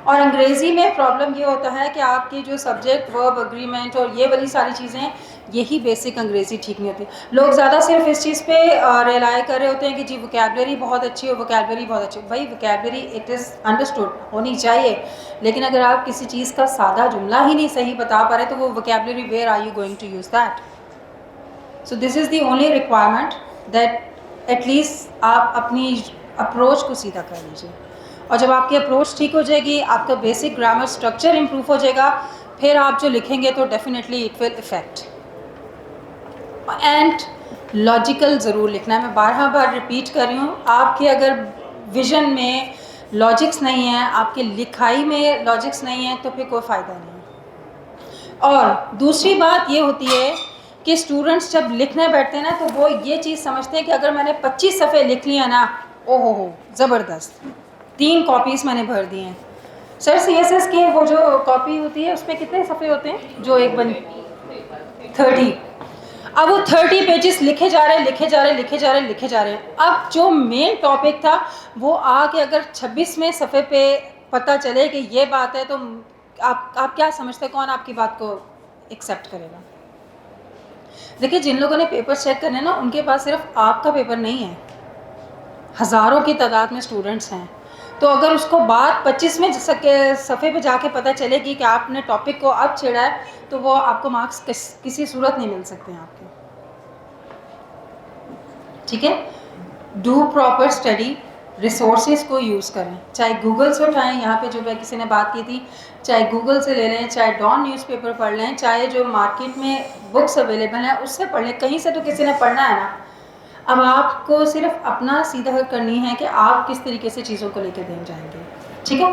और अंग्रेज़ी में प्रॉब्लम ये होता है कि आपकी जो सब्जेक्ट, वर्ब, एग्रीमेंट और ये वाली सारी चीज़ें हैं, यही बेसिक अंग्रेज़ी ठीक नहीं होती। लोग ज़्यादा सिर्फ इस चीज़ पे रिलाई कर रहे होते हैं कि जी वोकैबलरी बहुत अच्छी है, वोकैबलरी बहुत अच्छी है। भाई वोकैबलरी इट इज़ अंडरस्टूड, होनी चाहिए, लेकिन अगर आप किसी चीज़ का सादा जुमला ही नहीं सही बता पा रहे, तो वो vocabulary where are you going to use that. So this is the only requirement that at least आप अपनी अप्रोच को सीधा कर लीजिए। और जब आपकी अप्रोच ठीक हो जाएगी, आपका बेसिक ग्रामर स्ट्रक्चर इम्प्रूव हो जाएगा, फिर आप जो लिखेंगे तो definitely it will effect. And logical ज़रूर लिखना है, मैं बार रिपीट कर रही हूँ। आपके अगर विज़न में लॉजिक्स नहीं है, आपकी लिखाई में लॉजिक्स नहीं है, तो फिर कोई फ़ायदा नहीं। और दूसरी बात ये होती है कि स्टूडेंट्स जब लिखने बैठते हैं ना, तो वो ये चीज़ समझते हैं कि अगर मैंने 25 सफ़े लिख लिया ना, ओहो हो ज़बरदस्त, 3 कॉपीज़ मैंने भर दी हैं। सर CSS की वो जो कॉपी होती है, उसमें कितने सफ़े होते हैं? जो एक बन 30। अब वो 30 पेजेस लिखे जा रहे हैं। अब जो मेन टॉपिक था, वो आके अगर 26वें सफ़े पे पता चले कि ये बात है, तो आप क्या समझते हैं, कौन आपकी बात को एक्सेप्ट करेगा? देखिए, जिन लोगों ने पेपर चेक करने ना, उनके पास सिर्फ आपका पेपर नहीं है, हज़ारों की तादाद में स्टूडेंट्स हैं। तो अगर उसको बात 25वें सफ़े पे जाके पता चलेगी कि आपने टॉपिक को अब छेड़ा है, तो वो आपको मार्क्स किसी सूरत नहीं मिल सकते हैं आपके। ठीक है, डू प्रॉपर स्टडी, रिसोर्सेज को यूज़ करें, चाहे गूगल से उठाएं, यहाँ पे जो किसी ने बात की थी, चाहे गूगल से ले लें, चाहे डॉन न्यूज़पेपर पढ़ लें, चाहे जो मार्केट में बुक्स अवेलेबल हैं उससे पढ़ लें, कहीं से तो किसी ने पढ़ना है ना। अब आपको सिर्फ अपना सीधा करनी है कि आप किस तरीके से चीज़ों को लेकर दें जाएंगे। ठीक है,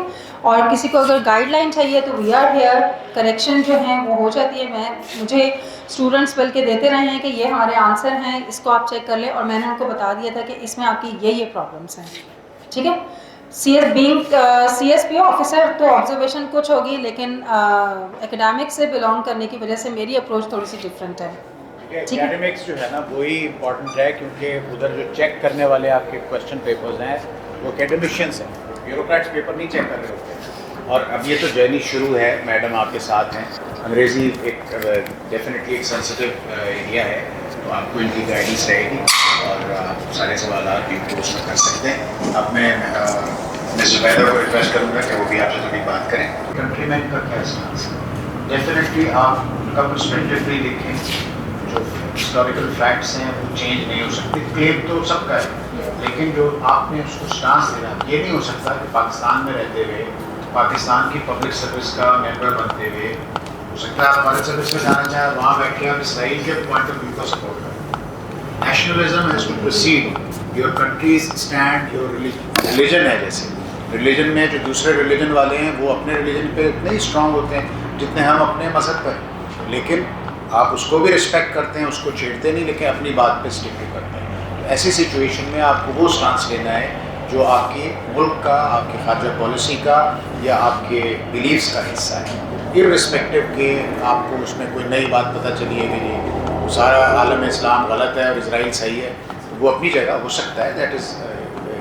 और किसी को अगर गाइडलाइन चाहिए तो वी आर हेयर, करेक्शन जो है वो हो जाती है। मुझे स्टूडेंट्स बल्कि देते रहे हैं कि ये हमारे आंसर हैं, इसको आप चेक कर लें, और मैंने उनको बता दिया था कि इसमें आपकी ये प्रॉब्लम्स हैं। ठीक है, CSP ऑफिसर तो ऑब्जर्वेशन कुछ होगी, लेकिन एकेडमिक से बिलोंग करने की वजह से मेरी अप्रोच थोड़ी सी डिफरेंट है। एकेडमिक्स जो है ना, वही इम्पॉर्टेंट है, क्योंकि उधर जो चेक करने वाले आपके क्वेश्चन पेपर्स हैं, वो एकेडमिशियंस हैं, ब्यूरोक्रेट्स पेपर नहीं चेक कर रहे होते। और अब ये तो जर्नी शुरू है, मैडम आपके साथ हैं, अंग्रेज़ी एक डेफिनेटली एक सेंसिटिव एरिया है, तो आपको इनकी गाइडेंस रहेगी और आप सारे सवाल इनको उसमें कर सकते हैं। अब मैं ज़ुबैदा को रिक्वेस्ट करूँगा कि वो भी आपसे थोड़ी बात करें। कंट्रीमैन का क्या स्टांस है? डेफिनेटली आप उनका पर्सपेक्टिव भी देखें, जो हिस्टोरिकल फैक्ट्स हैं वो चेंज नहीं हो सकते, क्लेम तो सबका है, लेकिन जो आपने उसको स्टांस देना, ये नहीं हो सकता कि पाकिस्तान में रहते हुए, पाकिस्तान की पब्लिक सर्विस का मेंबर बनते हुए, हो सकता है आप हमारे सर्विस में जाना चाहें, वहाँ बैठ के आप इसराइल के पॉइंट ऑफ व्यू को सपोर्ट करें। Nationalism has to proceed, your countries stand, your religion है, जैसे रिलीजन में जो दूसरे रिलीजन वाले हैं वो अपने रिलीजन पे उतने ही स्ट्रॉन्ग होते हैं जितने हम अपने मज़हब पर, लेकिन आप उसको भी रिस्पेक्ट करते हैं, उसको छेड़ते नहीं, लेकिन अपनी बात पे स्टिक करते हैं। तो ऐसी सिचुएशन में आपको वो स्टांस लेना है जो आपके मुल्क का, आपकी खारजा पॉलिसी का या आपके बिलीव्स का हिस्सा है, इर्रिस्पेक्टिव के आपको उसमें कोई नई बात पता चली है कि नहीं सारा आलम इस्लाम गलत है और इसराइल सही है, तो वो अपनी जगह हो सकता है, that is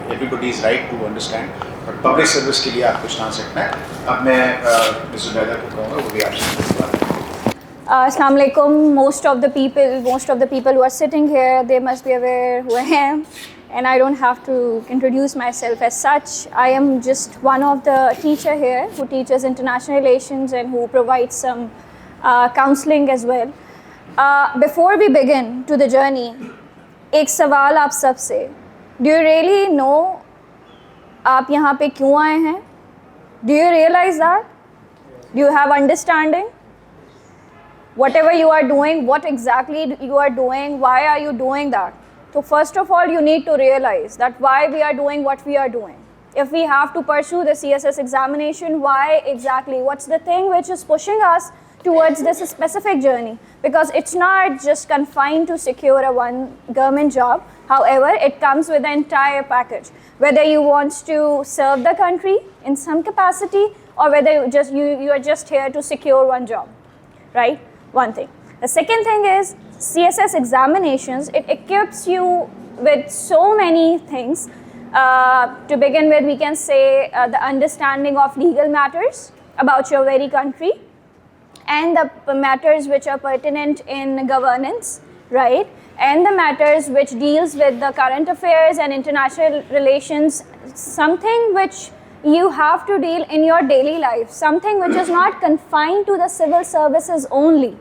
everybody is right to understand, but public service के लिए आपको स्टांस रखना है। अब मैं ज़ुबैदा को कहूँगा वो भी आपसे बात करें। Assalamu alaikum. Most of the people who are sitting here, they must be aware who I am, and I don't have to introduce myself as such. I am just one of the teacher here who teaches international relations and who provides some counseling as well. Before we begin to the journey, एक सवाल आप सब से, do you really know आप यहाँ पे क्यों आए हैं? Do you realize that? Do you have understanding? Whatever you are doing, what exactly you are doing, why are you doing that? So first of all, you need to realize that why we are doing what we are doing. If we have to pursue the CSS examination, why exactly? What's the thing which is pushing us towards this specific journey? Because it's not just confined to secure a one government job. However, it comes with the entire package. Whether you want to serve the country in some capacity, or whether you are just here to secure one job, right? One thing. The second thing is CSS examinations. It equips you with so many things. To begin with, we can say the understanding of legal matters about your very country, and the matters which are pertinent in governance, right? And the matters which deals with the current affairs and international relations, something which you have to deal in your daily life, something which is not confined to the civil services only,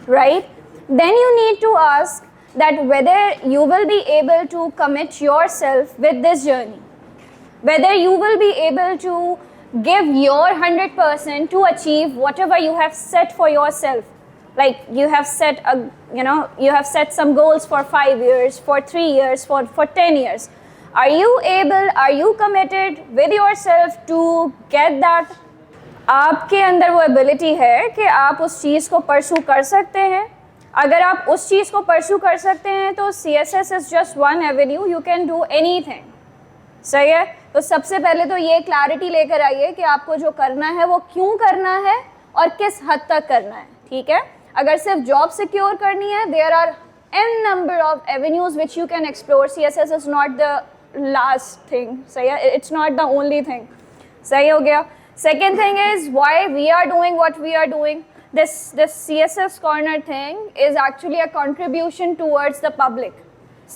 right? Then you need to ask that whether you will be able to commit yourself with this journey, whether you will be able to give your 100% to achieve whatever you have set for yourself. Like you have set you have set some goals for 5 years, for 3 years, for 10 years. Are you able, are you committed with yourself to get that? आपके अंदर वो ability है कि आप उस चीज़ को परसू कर सकते हैं. अगर आप उस चीज़ को परसू कर सकते हैं तो CSS is just one Avenue, you can do anything. सही है. तो सबसे पहले तो ये क्लैरिटी लेकर आइए कि आपको जो करना है वो क्यों करना है और किस हद तक करना है. ठीक है. अगर सिर्फ जॉब सिक्योर करनी है, there are n number of avenues which you can explore. CSS is not the last thing. सही है. It's not the only thing. सही हो गया. Second thing is why we are doing what we are doing. This CSS corner thing is actually a contribution towards the public.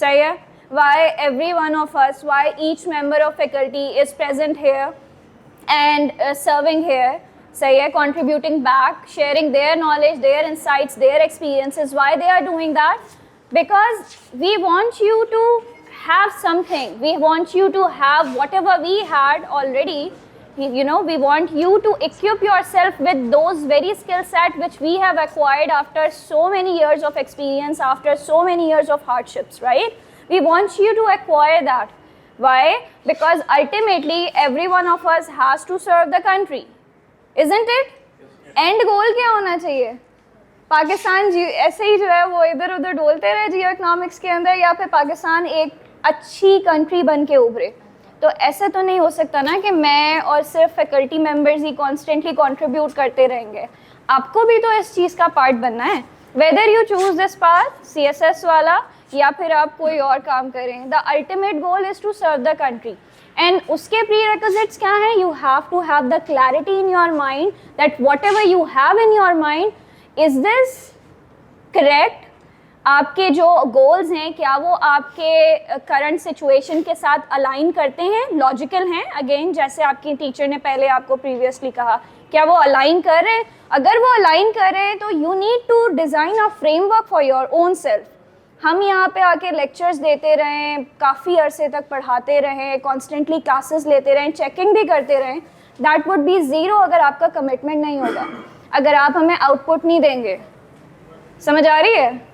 सही है. Why every one of us, why each member of faculty is present here and serving here. सही है. Contributing back, sharing their knowledge, their insights, their experiences. Why they are doing that? Because we want you to have something. We want you to have whatever we had already. We want you to equip yourself with those very skill set which we have acquired after so many years of experience, after so many years of hardships, right? We want you to acquire that. Why? Because ultimately every one of us has to serve the country, isn't it? End goal क्या होना चाहिए? पाकिस्तान जी ऐसे ही जो है वो इधर उधर डोलते रहे जियो इकोनॉमिक्स के अंदर, या फिर पाकिस्तान एक अच्छी कंट्री बन के उभरे. तो ऐसा तो नहीं हो सकता ना कि मैं और सिर्फ फैकल्टी मेंबर्स ही कॉन्स्टेंटली कंट्रीब्यूट करते रहेंगे. आपको भी तो इस चीज़ का पार्ट बनना है. Whether you choose this path CSS वाला या फिर आप कोई और काम करें, the ultimate goal is to serve the country. And उसके प्रीरेक्विजिट्स क्या हैं? You have to have the clarity in your mind that whatever you have in your mind, is this correct? आपके जो गोल्स हैं क्या वो आपके current situation के साथ अलाइन करते हैं, लॉजिकल हैं? अगेन जैसे आपकी टीचर ने पहले आपको प्रीवियसली कहा, क्या वो अलाइन कर रहे हैं? अगर वो अलाइन कर रहे हैं तो you need to design a framework for your own self. हम यहाँ पे आके लेक्चर्स देते रहें, काफ़ी अरसे तक पढ़ाते रहें, कॉन्स्टेंटली क्लासेस लेते रहें, चेकिंग भी करते रहें, दैट वुड बी ज़ीरो अगर आपका कमिटमेंट नहीं होगा, अगर आप हमें आउटपुट नहीं देंगे. समझ आ रही है?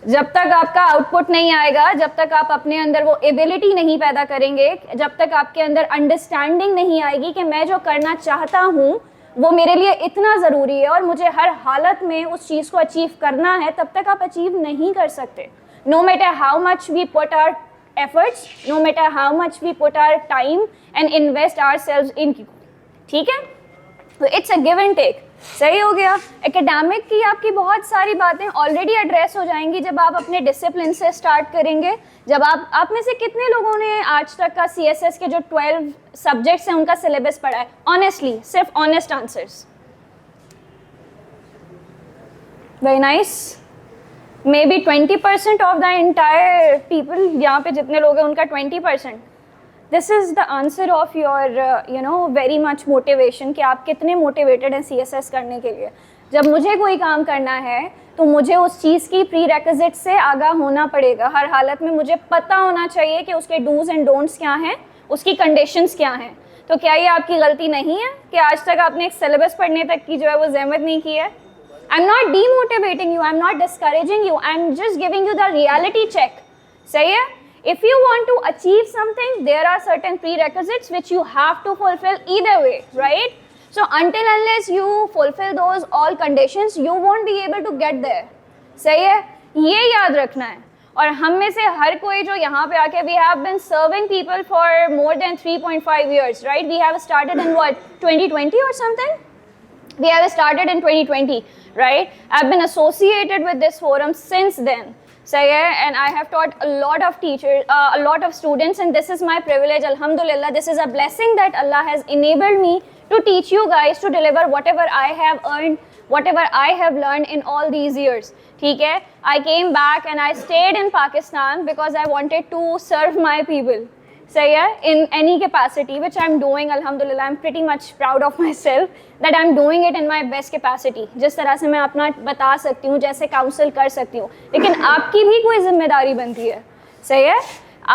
जब तक आपका आउटपुट नहीं आएगा, जब तक आप अपने अंदर वो एबिलिटी नहीं पैदा करेंगे, जब तक आपके अंदर अंडरस्टैंडिंग नहीं आएगी कि मैं जो करना चाहता हूँ वो मेरे लिए इतना ज़रूरी है और मुझे हर हालत में उस चीज़ को अचीव करना है, तब तक आप अचीव नहीं कर सकते. No matter how much we put our efforts, no matter how much we put our time and invest ourselves in. ठीक है. तो it's a give and take. सही हो गया. एकेडमिक की आपकी बहुत सारी बातें ऑलरेडी एड्रेस हो जाएंगी जब आप अपने डिसिप्लिन से स्टार्ट करेंगे. जब आप में से कितने लोगों ने आज तक का CSS के जो 12 सब्जेक्ट्स हैं उनका सिलेबस पढ़ा है? ऑनेस्टली, सिर्फ honest answers. Very nice. May be 20% of the entire people, यहाँ पे जितने लोग हैं उनका 20%. This is the answer of your you know very much motivation, कि आप कितने मोटिवेटेड हैं CSS करने के लिए. जब मुझे कोई काम करना है तो मुझे उस चीज़ की प्री रेक्विजिट से आगाह होना पड़ेगा. हर हालत में मुझे पता होना चाहिए कि उसके डूज एंड डोंट्स क्या हैं, उसकी कंडीशंस क्या हैं. तो क्या ये आपकी गलती नहीं है कि आज तक आपने एक सिलेबस पढ़ने तक की जो है वो जहमत नहीं की है? I am not demotivating you, I am not discouraging you, I am just giving you the reality check. सही है? If you want to achieve something, there are certain prerequisites which you have to fulfill either way, right? So until unless you fulfill those all conditions, you won't be able to get there. सही है? ये याद रखना है. और हम में से हर कोई जो यहाँ पे आके, we have been serving people for more than 3.5 years, right? We have started in what, 2020 or something? We have started in 2020, right? I've been associated with this forum since then. सही है, and I have taught a lot of teachers, a lot of students, and this is my privilege. Alhamdulillah, this is a blessing that Allah has enabled me to teach you guys, to deliver whatever I have earned, whatever I have learned in all these years. ठीक है? I came back and I stayed in Pakistan because I wanted to serve my people. सही है? In any capacity, which I'm doing, alhamdulillah, I'm pretty much proud of myself that I'm doing it in my best capacity. जिस तरह से मैं अपना बता सकती हूँ, जैसे काउंसिल कर सकती हूँ, लेकिन आपकी भी कोई जिम्मेदारी बनती है. सही है?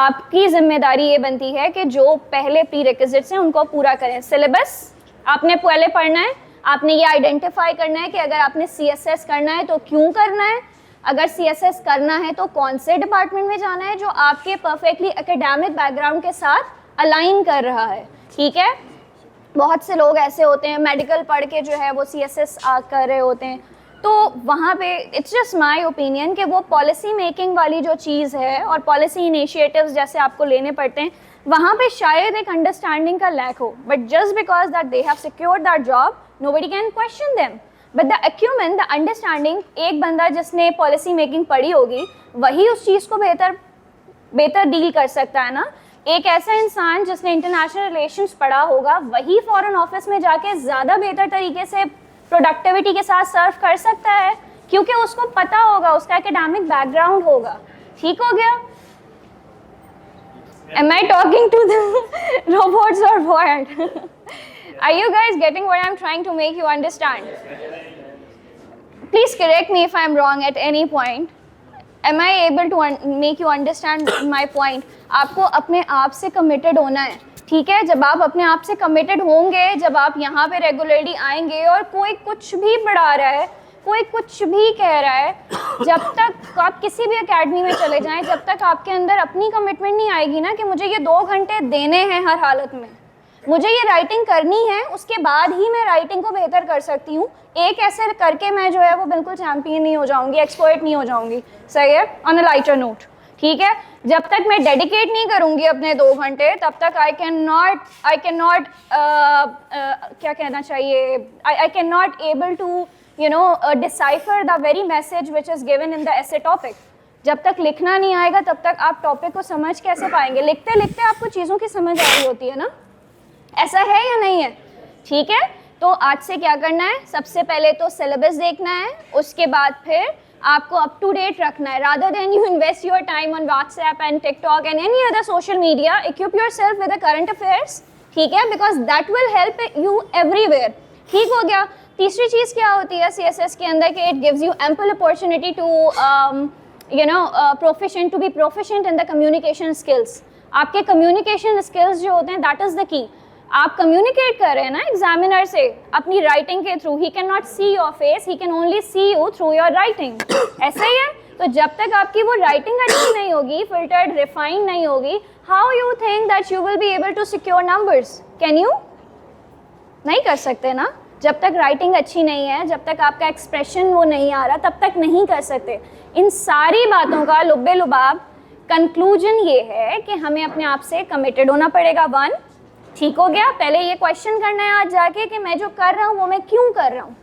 आपकी जिम्मेदारी ये बनती है कि जो पहले प्री रिक्विजिट्स हैं उनको पूरा करें. सिलेबस आपने पहले पढ़ना है, आपने ये आइडेंटिफाई करना है कि अगर आपने CSS करना है तो क्यों करना है, अगर CSS करना है तो कौन से डिपार्टमेंट में जाना है जो आपके परफेक्टली एकेडमिक बैकग्राउंड के साथ अलाइन कर रहा है. ठीक है? बहुत से लोग ऐसे होते हैं मेडिकल पढ़ के जो है वो CSS कर रहे होते हैं, तो वहाँ पे इट्स जस्ट माय ओपिनियन कि वो पॉलिसी मेकिंग वाली जो चीज़ है और पॉलिसी इनिशिएटिव्स जैसे आपको लेने पड़ते हैं, वहाँ पे शायद एक अंडरस्टैंडिंग का लैक हो. But just because that they have secured that job, nobody can question them. But the acumen, the understanding, एक बंदा जिसने पॉलिसी मेकिंग पढ़ी होगी वही उस चीज़ को बेहतर डील कर सकता है ना. एक ऐसा इंसान जिसने इंटरनेशनल रिलेशंस पढ़ा होगा वही फॉरेन ऑफिस में जाके ज़्यादा बेहतर तरीके से प्रोडक्टिविटी के साथ सर्व कर सकता है, क्योंकि उसको पता होगा, उसका एकेडमिक बैकग्राउंड होगा. ठीक हो गया? Am I talking to the robots or what? Are you guys getting what I'm trying to make you understand? Please correct me if I'm wrong at any point. Am I able to make you understand my point? आपको अपने आप से committed होना है. ठीक है? जब आप अपने आप से कमिटेड होंगे, जब आप यहाँ पे रेगुलरली आएंगे और कोई कुछ भी पढ़ा रहा है, कोई कुछ भी कह रहा है, जब तक आप किसी भी एकेडमी में चले जाएं, जब तक आपके अंदर अपनी कमिटमेंट नहीं आएगी ना कि मुझे ये 2 घंटे देने हैं हर हालत में, मुझे ये राइटिंग करनी है, उसके बाद ही मैं राइटिंग को बेहतर कर सकती हूँ. एक ऐसे करके मैं जो है वो बिल्कुल चैम्पियन नहीं हो जाऊँगी, एक्सपर्ट नहीं हो जाऊँगी. सही है? On a lighter note. ठीक है? जब तक मैं डेडिकेट नहीं करूँगी अपने 2 घंटे, तब तक आई कैन नॉट क्या कहना चाहिए, I can not able to decipher the very message which is given in the essay topic. जब तक लिखना नहीं आएगा तब तक आप टॉपिक को समझ कैसे पाएंगे? लिखते लिखते आपको चीज़ों की समझ आ रही होती है ना. ऐसा है या नहीं है? ठीक है? तो आज से क्या करना है? सबसे पहले तो सिलेबस देखना है, उसके बाद फिर आपको अप टू डेट रखना है. Rather than you invest your time on WhatsApp and TikTok and any other social media, equip yourself with the current affairs. ठीक है? Because that will help you everywhere. ठीक हो गया? तीसरी चीज़ क्या होती है CSS के अंदर कि it gives you ample opportunity to to be proficient in the communication skills. आपके कम्युनिकेशन स्किल्स जो होते हैं, दैट इज़ द की. आप कम्युनिकेट कर रहे हैं ना एग्जामिनर से अपनी राइटिंग के through. He can not see your face, he can only see you through your writing. ऐसे ही है? तो जब तक आपकी वो राइटिंग अच्छी नहीं होगी, फिल्टर्ड, रिफाइंड नहीं होगी, how you think that you will be able to secure numbers? Can you? नहीं कर सकते ना. जब तक राइटिंग अच्छी नहीं है, जब तक आपका एक्सप्रेशन वो नहीं आ रहा, तब तक नहीं कर सकते. इन सारी बातों का लुब्बे लुबाब कंक्लूजन ये है कि हमें अपने आप से कमिटेड होना पड़ेगा. 1. ठीक हो गया? पहले ये क्वेश्चन करना है आज जाके कि मैं जो कर रहा हूँ वो मैं क्यों कर रहा हूँ,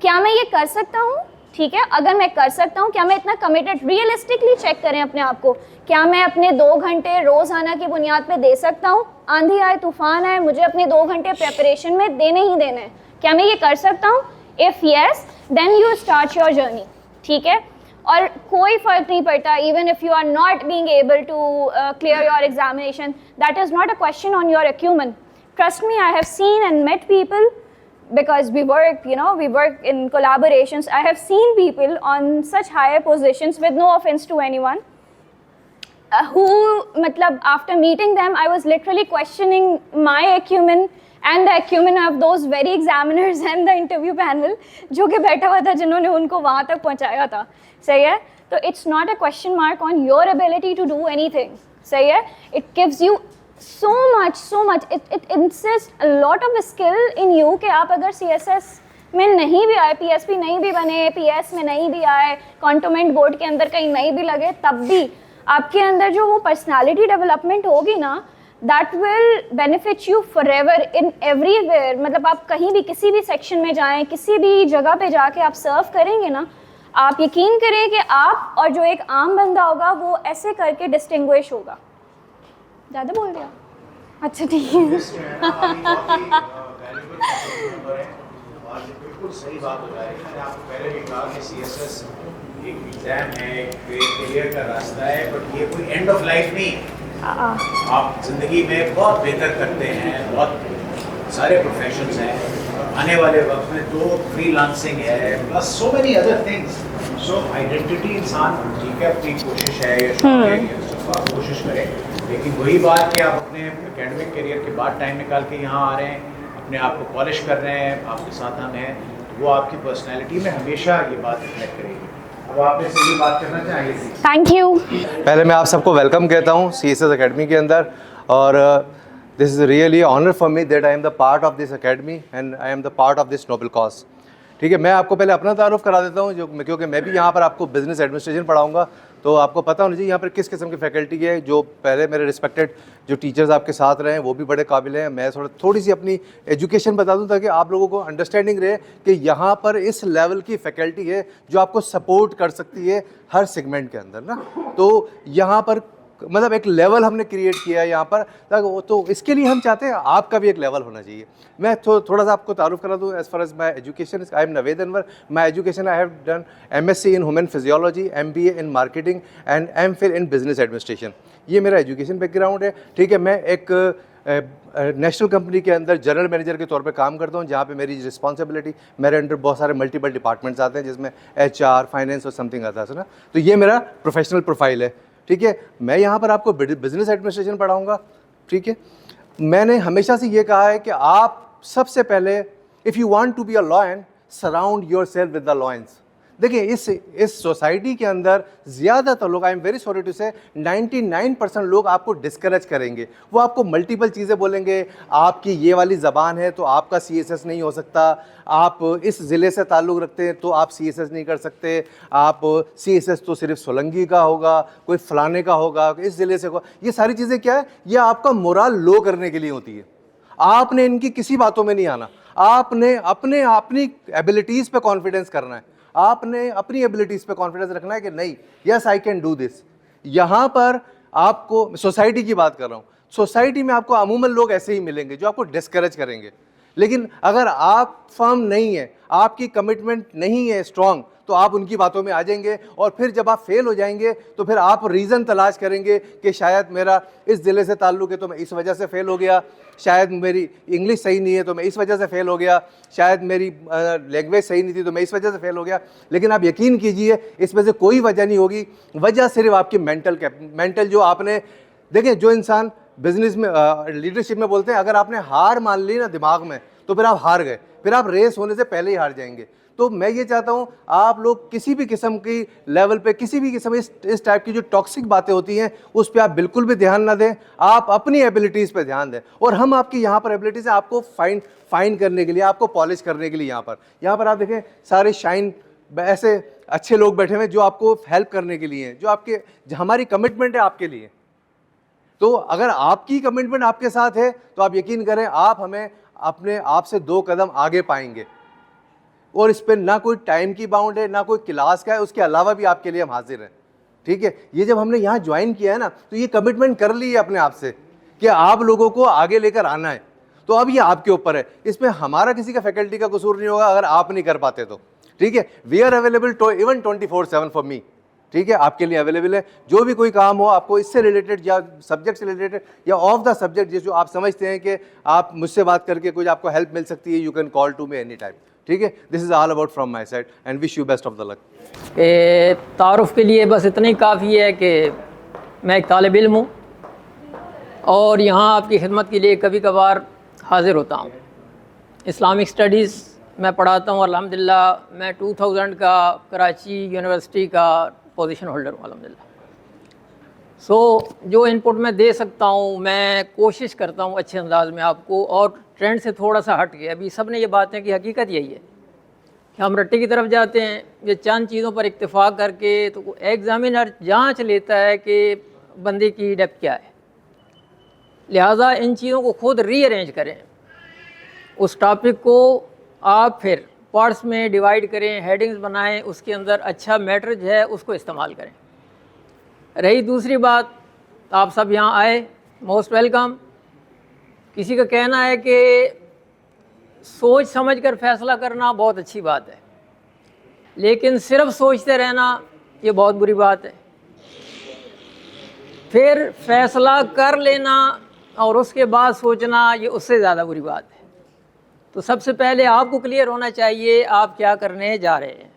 क्या मैं ये कर सकता हूँ. ठीक है? अगर मैं कर सकता हूँ, क्या मैं इतना कमिटेड, रियलिस्टिकली चेक करें अपने आप को, क्या मैं अपने 2 घंटे रोज़ाना की बुनियाद पे दे सकता हूँ? आंधी आए तूफान आए, मुझे अपने 2 घंटे प्रेपरेशन में देने ही देने हैं. क्या मैं ये कर सकता हूँ? If yes, then you start your journey. ठीक है, और कोई फ़र्क नहीं पड़ता, even if you are not being able to clear your examination, that is not a question on your acumen. Trust me, I have seen and met people, because we work, you know, we work in collaborations. I have seen people on such higher positions, with no offense to anyone, who, matlab, after meeting them, I was literally questioning my acumen and the acumen of those very examiners and the interview panel जो कि बैठा हुआ था, जिन्होंने उनको वहाँ तक पहुँचाया था. सही है? तो it's not a question mark on your ability to do anything. सही है? It gives you so much, it insists a lot of skill in you कि आप अगर CSS में नहीं भी आए, PSP नहीं भी बने, PS में नहीं भी आए, कंटोनमेंट बोर्ड के अंदर कहीं नहीं भी लगे, तब भी आपके अंदर जो वो पर्सनालिटी डेवलपमेंट होगी ना, that will benefit you for ever in everywhere. मतलब आप कहीं भी किसी भी सेक्शन में जाएं, किसी भी जगह पे जाके आप सर्व करेंगे ना, आप यकीन करें कि आप और जो एक आम बंदा होगा वो ऐसे करके डिस्टिंग्विश होगा. ज़्यादा बोल रहे हो? अच्छा ठीक है. और बिल्कुल सही बात हो जाएगी. मैंने आपको पहले भी कहा कि CSS एक एग्जाम है, एक करियर का रास्ता है, बट ये कोई एंड ऑफ लाइफ नहीं. आप ज़िंदगी में बहुत बेहतर करते हैं, बहुत सारे प्रोफेशंस हैं आने वाले वक्त में, तो फ्रीलांसिंग है, plus so many other things. सो आइडेंटिटी इंसान, ठीक है, अपनी कोशिश है, ये शौक है, ये सब आप कोशिश करें, लेकिन वही बात कि आप अपने एकेडमिक करियर के बाद टाइम निकाल के यहाँ आ रहे हैं, अपने आप को पॉलिश कर रहे हैं, आपके साथ हम हैं, तो वो आपकी पर्सनैलिटी में हमेशा ये बात रिफ्लेक्ट करेगी. अब आप इससे भी बात करना चाहेंगे? Thank you. पहले मैं आप सबको वेलकम कहता हूँ CSS अकेडमी के अंदर, और this is really honour for me that I am the part of this academy and I am the part of this noble cause. ठीक है, मैं आपको पहले अपना तारुफ करा देता हूँ, क्योंकि मैं भी यहाँ पर आपको बिजनेस एडमिनिस्ट्रेशन पढ़ाऊँगा, तो आपको पता होना चाहिए यहाँ पर किस किस्म की फैकल्टी है. जो पहले मेरे रिस्पेक्टेड जो टीचर्स आपके साथ रहे हैं वो भी बड़े काबिल हैं. मैं थोड़ी सी अपनी एजुकेशन बता दूं ताकि आप लोगों को अंडरस्टैंडिंग रहे कि यहाँ पर इस लेवल की फैकल्टी है जो आपको सपोर्ट कर सकती है हर सेगमेंट के अंदर ना. तो यहाँ पर मतलब एक लेवल हमने क्रिएट किया है यहाँ पर, तो इसके लिए हम चाहते हैं आपका भी एक लेवल होना चाहिए. मैं थोड़ा सा आपको तारुफ करा दूँ. As far as my education, I am Naveed Anwar. My education, I have done MSc इन ह्यूमन फिजियोलॉजी, MBA इन मार्केटिंग एंड MPhil इन बिजनेस एडमिनिस्ट्रेशन. ये मेरा एजुकेशन बैकग्राउंड है. ठीक है, मैं एक नेशनल कंपनी के अंदर जनरल मैनेजर के तौर पे काम करता हूँ, जहाँ पे मेरी रिस्पॉन्सिबिलिटी, मेरे अंडर बहुत सारे मल्टीपल डिपार्टमेंट्स आते हैं, जिसमें HR, फाइनेंस और समथिंग आता है ना. तो ये मेरा प्रोफेशनल प्रोफाइल है. ठीक है, मैं यहाँ पर आपको बिजनेस एडमिनिस्ट्रेशन पढ़ाऊँगा. ठीक है, मैंने हमेशा से ये कहा है कि आप सबसे पहले, if you want to be a lion, surround yourself with the lions. देखिए, इस सोसाइटी के अंदर ज़्यादातर लोग, I am very sorry to say, 99% लोग आपको डिस्करेज करेंगे. वो आपको मल्टीपल चीज़ें बोलेंगे. आपकी ये वाली ज़बान है तो आपका CSS नहीं हो सकता, आप इस ज़िले से ताल्लुक़ रखते हैं तो आप CSS नहीं कर सकते, आप CSS तो सिर्फ सोलंगी का होगा, कोई फलाने का होगा, इस ज़िले से होगा. ये सारी चीज़ें क्या है, ये आपका मोरल लो करने के लिए होती है. आपने इनकी किसी बातों में नहीं आना. आपने अपनी एबिलिटीज़ पे कॉन्फिडेंस करना है. आपने अपनी एबिलिटीज़ पे कॉन्फिडेंस रखना है कि नहीं, yes I can do this. यहाँ पर आपको, सोसाइटी की बात कर रहा हूँ, सोसाइटी में आपको अमूमन लोग ऐसे ही मिलेंगे जो आपको डिस्करेज करेंगे. लेकिन अगर आप फर्म नहीं है, आपकी कमिटमेंट नहीं है स्ट्रॉन्ग, तो आप उनकी बातों में आ जाएंगे. और फिर जब आप फेल हो जाएंगे तो फिर आप रीज़न तलाश करेंगे कि शायद मेरा इस ज़िले से ताल्लुक़ है तो मैं इस वजह से फ़ेल हो गया, शायद मेरी इंग्लिश सही नहीं है तो मैं इस वजह से फ़ेल हो गया, शायद मेरी लैंग्वेज सही नहीं थी तो मैं इस वजह से फ़ेल हो गया. लेकिन आप यकीन कीजिए, इसमें से कोई वजह नहीं होगी. वजह सिर्फ आपकी मेंटल जो आपने, देखिए, जो इंसान बिजनेस में, लीडरशिप में बोलते हैं, अगर आपने हार मान ली ना दिमाग में, तो फिर आप हार गए, फिर आप रेस होने से पहले ही हार जाएंगे. तो मैं ये चाहता हूँ आप लोग किसी भी किस्म की लेवल पे, किसी भी किस्म इस टाइप की जो टॉक्सिक बातें होती हैं उस पर आप बिल्कुल भी ध्यान ना दें. आप अपनी एबिलिटीज़ पे ध्यान दें. और हम आपकी यहाँ पर एबिलिटीज़ हैं आपको फाइन करने के लिए, आपको पॉलिश करने के लिए. यहाँ पर आप देखें, सारे शाइन ऐसे अच्छे लोग बैठे हुए हैं जो आपको हेल्प करने के लिए हैं, जो हमारी कमिटमेंट है आपके लिए. तो अगर आपकी कमिटमेंट आपके साथ है तो आप यकीन करें, आप हमें अपने आप से 2 कदम आगे पाएंगे. और इस पर ना कोई टाइम की बाउंड है, ना कोई क्लास का है, उसके अलावा भी आपके लिए हम हाजिर हैं. ठीक है, ये जब हमने यहाँ ज्वाइन किया है ना, तो ये कमिटमेंट कर ली है अपने आप से कि आप लोगों को आगे लेकर आना है. तो अब ये आपके ऊपर है. इसमें हमारा किसी का फैकल्टी का कसूर नहीं होगा अगर आप नहीं कर पाते तो. ठीक है, we are available even 24/7 for me, ठीक है, आपके लिए अवेलेबल है। जो भी कोई काम हो आपको इससे रिलेटेड या सब्जेक्ट से रिलेटेड या ऑफ द सब्जेक्ट जो आप समझते हैं कि आप मुझसे बात करके कुछ आपको हेल्प मिल सकती है, you can call to me any time, ठीक है। This is all about from my side and wish you best of the luck. तारुफ के लिए बस इतना ही काफ़ी है कि मैं एक तालिब इल्म हूँ और यहाँ आपकी खिदमत के लिए कभी कभार हाज़िर होता हूँ। इस्लामिक स्टडीज़ मैं पढ़ाता हूँ अल्हम्दुलिल्लाह। मैं 2000 का कराची यूनिवर्सिटी का पोजीशन होल्डर हूँ अल्हम्दुलिल्लाह। जो इनपुट मैं दे सकता हूँ मैं कोशिश करता हूँ अच्छे अंदाज में आपको, और ट्रेंड से थोड़ा सा हट के। अभी सब ने ये बातें कि हकीकत यही है कि हम रट्टे की तरफ जाते हैं, ये चंद चीज़ों पर इत्तेफाक करके तो एग्ज़ामिनर जांच लेता है कि बंदे की डेप्थ क्या है। लिहाजा इन चीज़ों को खुद रीअरेंज करें, उस टॉपिक को आप फिर पार्ट्स में डिवाइड करें, हेडिंग्स बनाएं, उसके अंदर अच्छा मैटर जो है उसको इस्तेमाल करें। रही दूसरी बात, आप सब यहाँ आए, मोस्ट वेलकम। किसी का कहना है कि सोच समझकर फ़ैसला करना बहुत अच्छी बात है, लेकिन सिर्फ सोचते रहना ये बहुत बुरी बात है। फिर फ़ैसला कर लेना और उसके बाद सोचना ये उससे ज़्यादा बुरी बात है। तो सबसे पहले आपको क्लियर होना चाहिए आप क्या करने जा रहे हैं।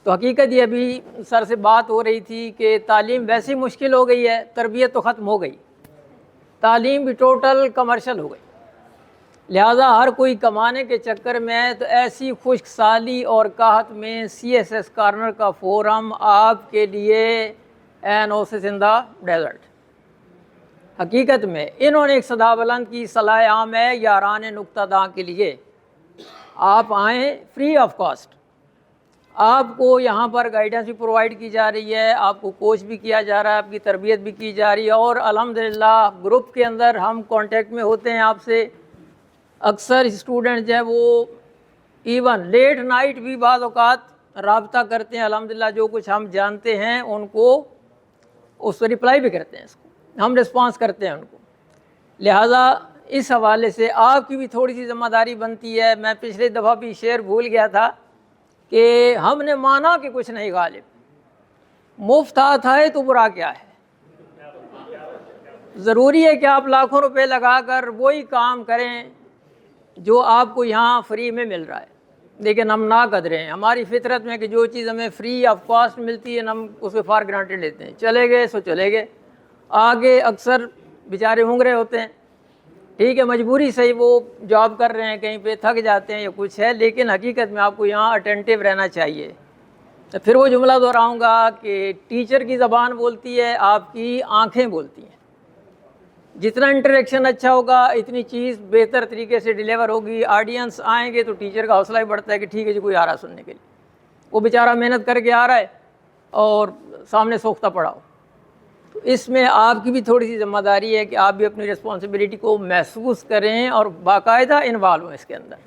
तो हकीकत ये अभी सर से बात हो रही थी कि तालीम वैसी मुश्किल हो गई है, तरबियत तो ख़त्म हो गई, तालीम भी टोटल कमर्शियल हो गई। लिहाजा हर कोई कमाने के चक्कर में, तो ऐसी खुश्क साली और काहत में CSS कॉर्नर का फोरम आपके लिए an oasis in the desert. हकीकत में इन्होंने एक सदा बुलंद की सलाह आम है यारान नुक्तादां के लिए आप आएँ फ्री ऑफ कॉस्ट। आपको यहाँ पर गाइडेंस भी प्रोवाइड की जा रही है, आपको कोच भी किया जा रहा है, आपकी तरबियत भी की जा रही है, और अल्हम्दुलिल्लाह ग्रुप के अंदर हम कांटेक्ट में होते हैं आपसे। अक्सर स्टूडेंट जो है वो इवन लेट नाइट भी बाज़ औक़ात राब्ता करते हैं। अल्हम्दुलिल्लाह जो कुछ हम जानते हैं उनको उस पर रिप्लाई भी करते हैं, इसको हम रिस्पॉन्स करते हैं उनको। लिहाजा इस हवाले से आपकी भी थोड़ी सी ज़िम्मेदारी बनती है। मैं पिछले दफ़ा भी शेर भूल गया था कि हमने माना कि कुछ नहीं गालिब, मुफ्त हाथ है तो बुरा क्या है। ज़रूरी है कि आप लाखों रुपए लगाकर वही काम करें जो आपको यहाँ फ्री में मिल रहा है, लेकिन हम ना कदरें। हमारी फितरत में कि जो चीज़ हमें फ्री ऑफ कॉस्ट मिलती है हम उसे फॉर ग्रांटेड लेते हैं। चले गए सो चले गए, आगे अक्सर बेचारे हुंगरे होते हैं। ठीक है, मजबूरी से ही वो जॉब कर रहे हैं, कहीं पे थक जाते हैं या कुछ है, लेकिन हकीकत में आपको यहाँ अटेंटिव रहना चाहिए। तो फिर वो जुमला दोहराऊँगा कि टीचर की ज़बान बोलती है, आपकी आँखें बोलती हैं। जितना इंटरेक्शन अच्छा होगा इतनी चीज़ बेहतर तरीके से डिलीवर होगी। ऑडियंस आएंगे तो टीचर का हौसला ही बढ़ता है कि ठीक है जी कोई आ रहा है सुनने के लिए। वो बेचारा मेहनत करके आ रहा है और सामने सोखता पड़ा हो। तो इसमें आपकी भी थोड़ी सी जिम्मेदारी है कि आप भी अपनी रिस्पॉन्सिबिलिटी को महसूस करें और बाकायदा इन्वॉल्व हों इसके अंदर।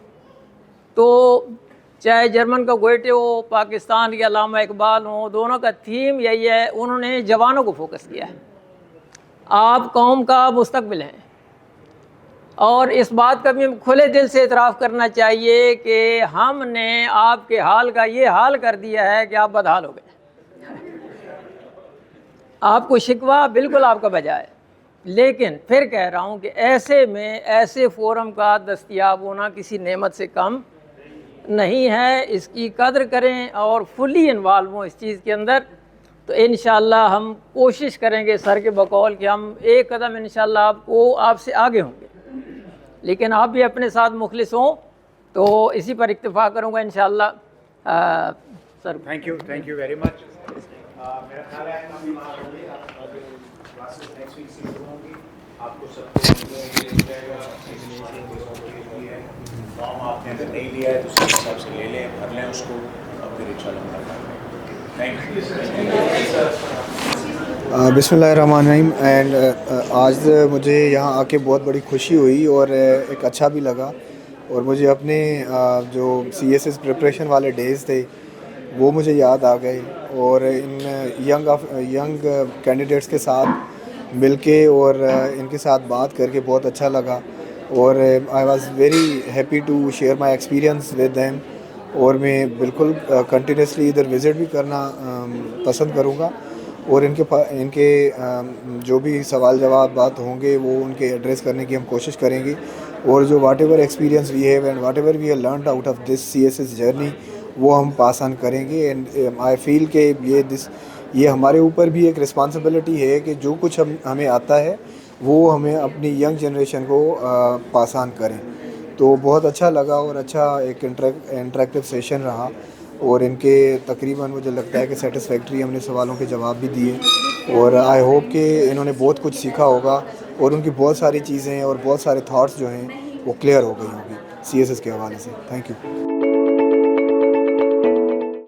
तो चाहे जर्मन का गोएटे हो, पाकिस्तान के अल्लामा इकबाल हो, दोनों का थीम यही है, उन्होंने जवानों को फोकस किया है। आप कौम का मुस्तकबिल हैं और इस बात का भी खुले दिल से इतराफ़ करना चाहिए कि हमने आपके हाल का ये हाल कर दिया है कि आप बदहाल हो गए। आपको शिकवा बिल्कुल आपका बजा है, लेकिन फिर कह रहा हूँ कि ऐसे में ऐसे फोरम का दस्तयाब होना किसी नेमत से कम नहीं है। इसकी कदर करें और फुली इन्वॉल्व हों इस चीज़ के अंदर। तो इंशाअल्लाह हम कोशिश करेंगे सर के बकौल कि हम एक कदम इंशाअल्लाह आपसे आगे होंगे, लेकिन आप भी अपने साथ मुखलिस हों। तो इसी पर इक्तफा करूँगा इंशाअल्लाह। Sir thank you very much. मेरा ख्याल है क्लासेस नेक्स्ट वीक से शुरू होंगी। आपको सबको फॉर्म आपने अगर नहीं लिया है तो उसके हिसाब से ले लें, भर लें उसको और फिर इंशाअल्लाह मुलाकात। बिस्मिल्लाहिर्रहमानिर्रहीम। एंड आज मुझे यहाँ आके बहुत बड़ी खुशी हुई और एक अच्छा भी लगा, और मुझे अपने जो CSS प्रिपरेशन वाले डेज़ थे वो मुझे याद आ गए, और इन यंग कैंडिडेट्स के साथ मिलके और इनके साथ बात करके बहुत अच्छा लगा, और I was very happy to share my experience with them. और मैं बिल्कुल कंटिन्यूसली इधर विज़िट भी करना पसंद करूँगा और इनके जो भी सवाल जवाब बात होंगे वो उनके एड्रेस करने की हम कोशिश करेंगे और जो whatever experience we have and whatever we have learned out of this CSS journey वो हम पास ऑन करेंगे। एंड आई फील कि ये हमारे ऊपर भी एक रिस्पॉन्सिबिलिटी है कि जो कुछ हमें आता है वो हमें अपनी यंग जनरेशन को पास ऑन करें। तो बहुत अच्छा लगा और अच्छा एक इंटरेक्टिव सेशन रहा और इनके तकरीबन मुझे लगता है कि सेटिस्फैक्ट्री हमने सवालों के जवाब भी दिए और आई होप कि इन्होंने बहुत कुछ सीखा होगा और उनकी बहुत सारी चीज़ें और बहुत सारे थॉट्स जो हैं वो क्लियर हो गई होंगी CSS के हवाले से। Thank you.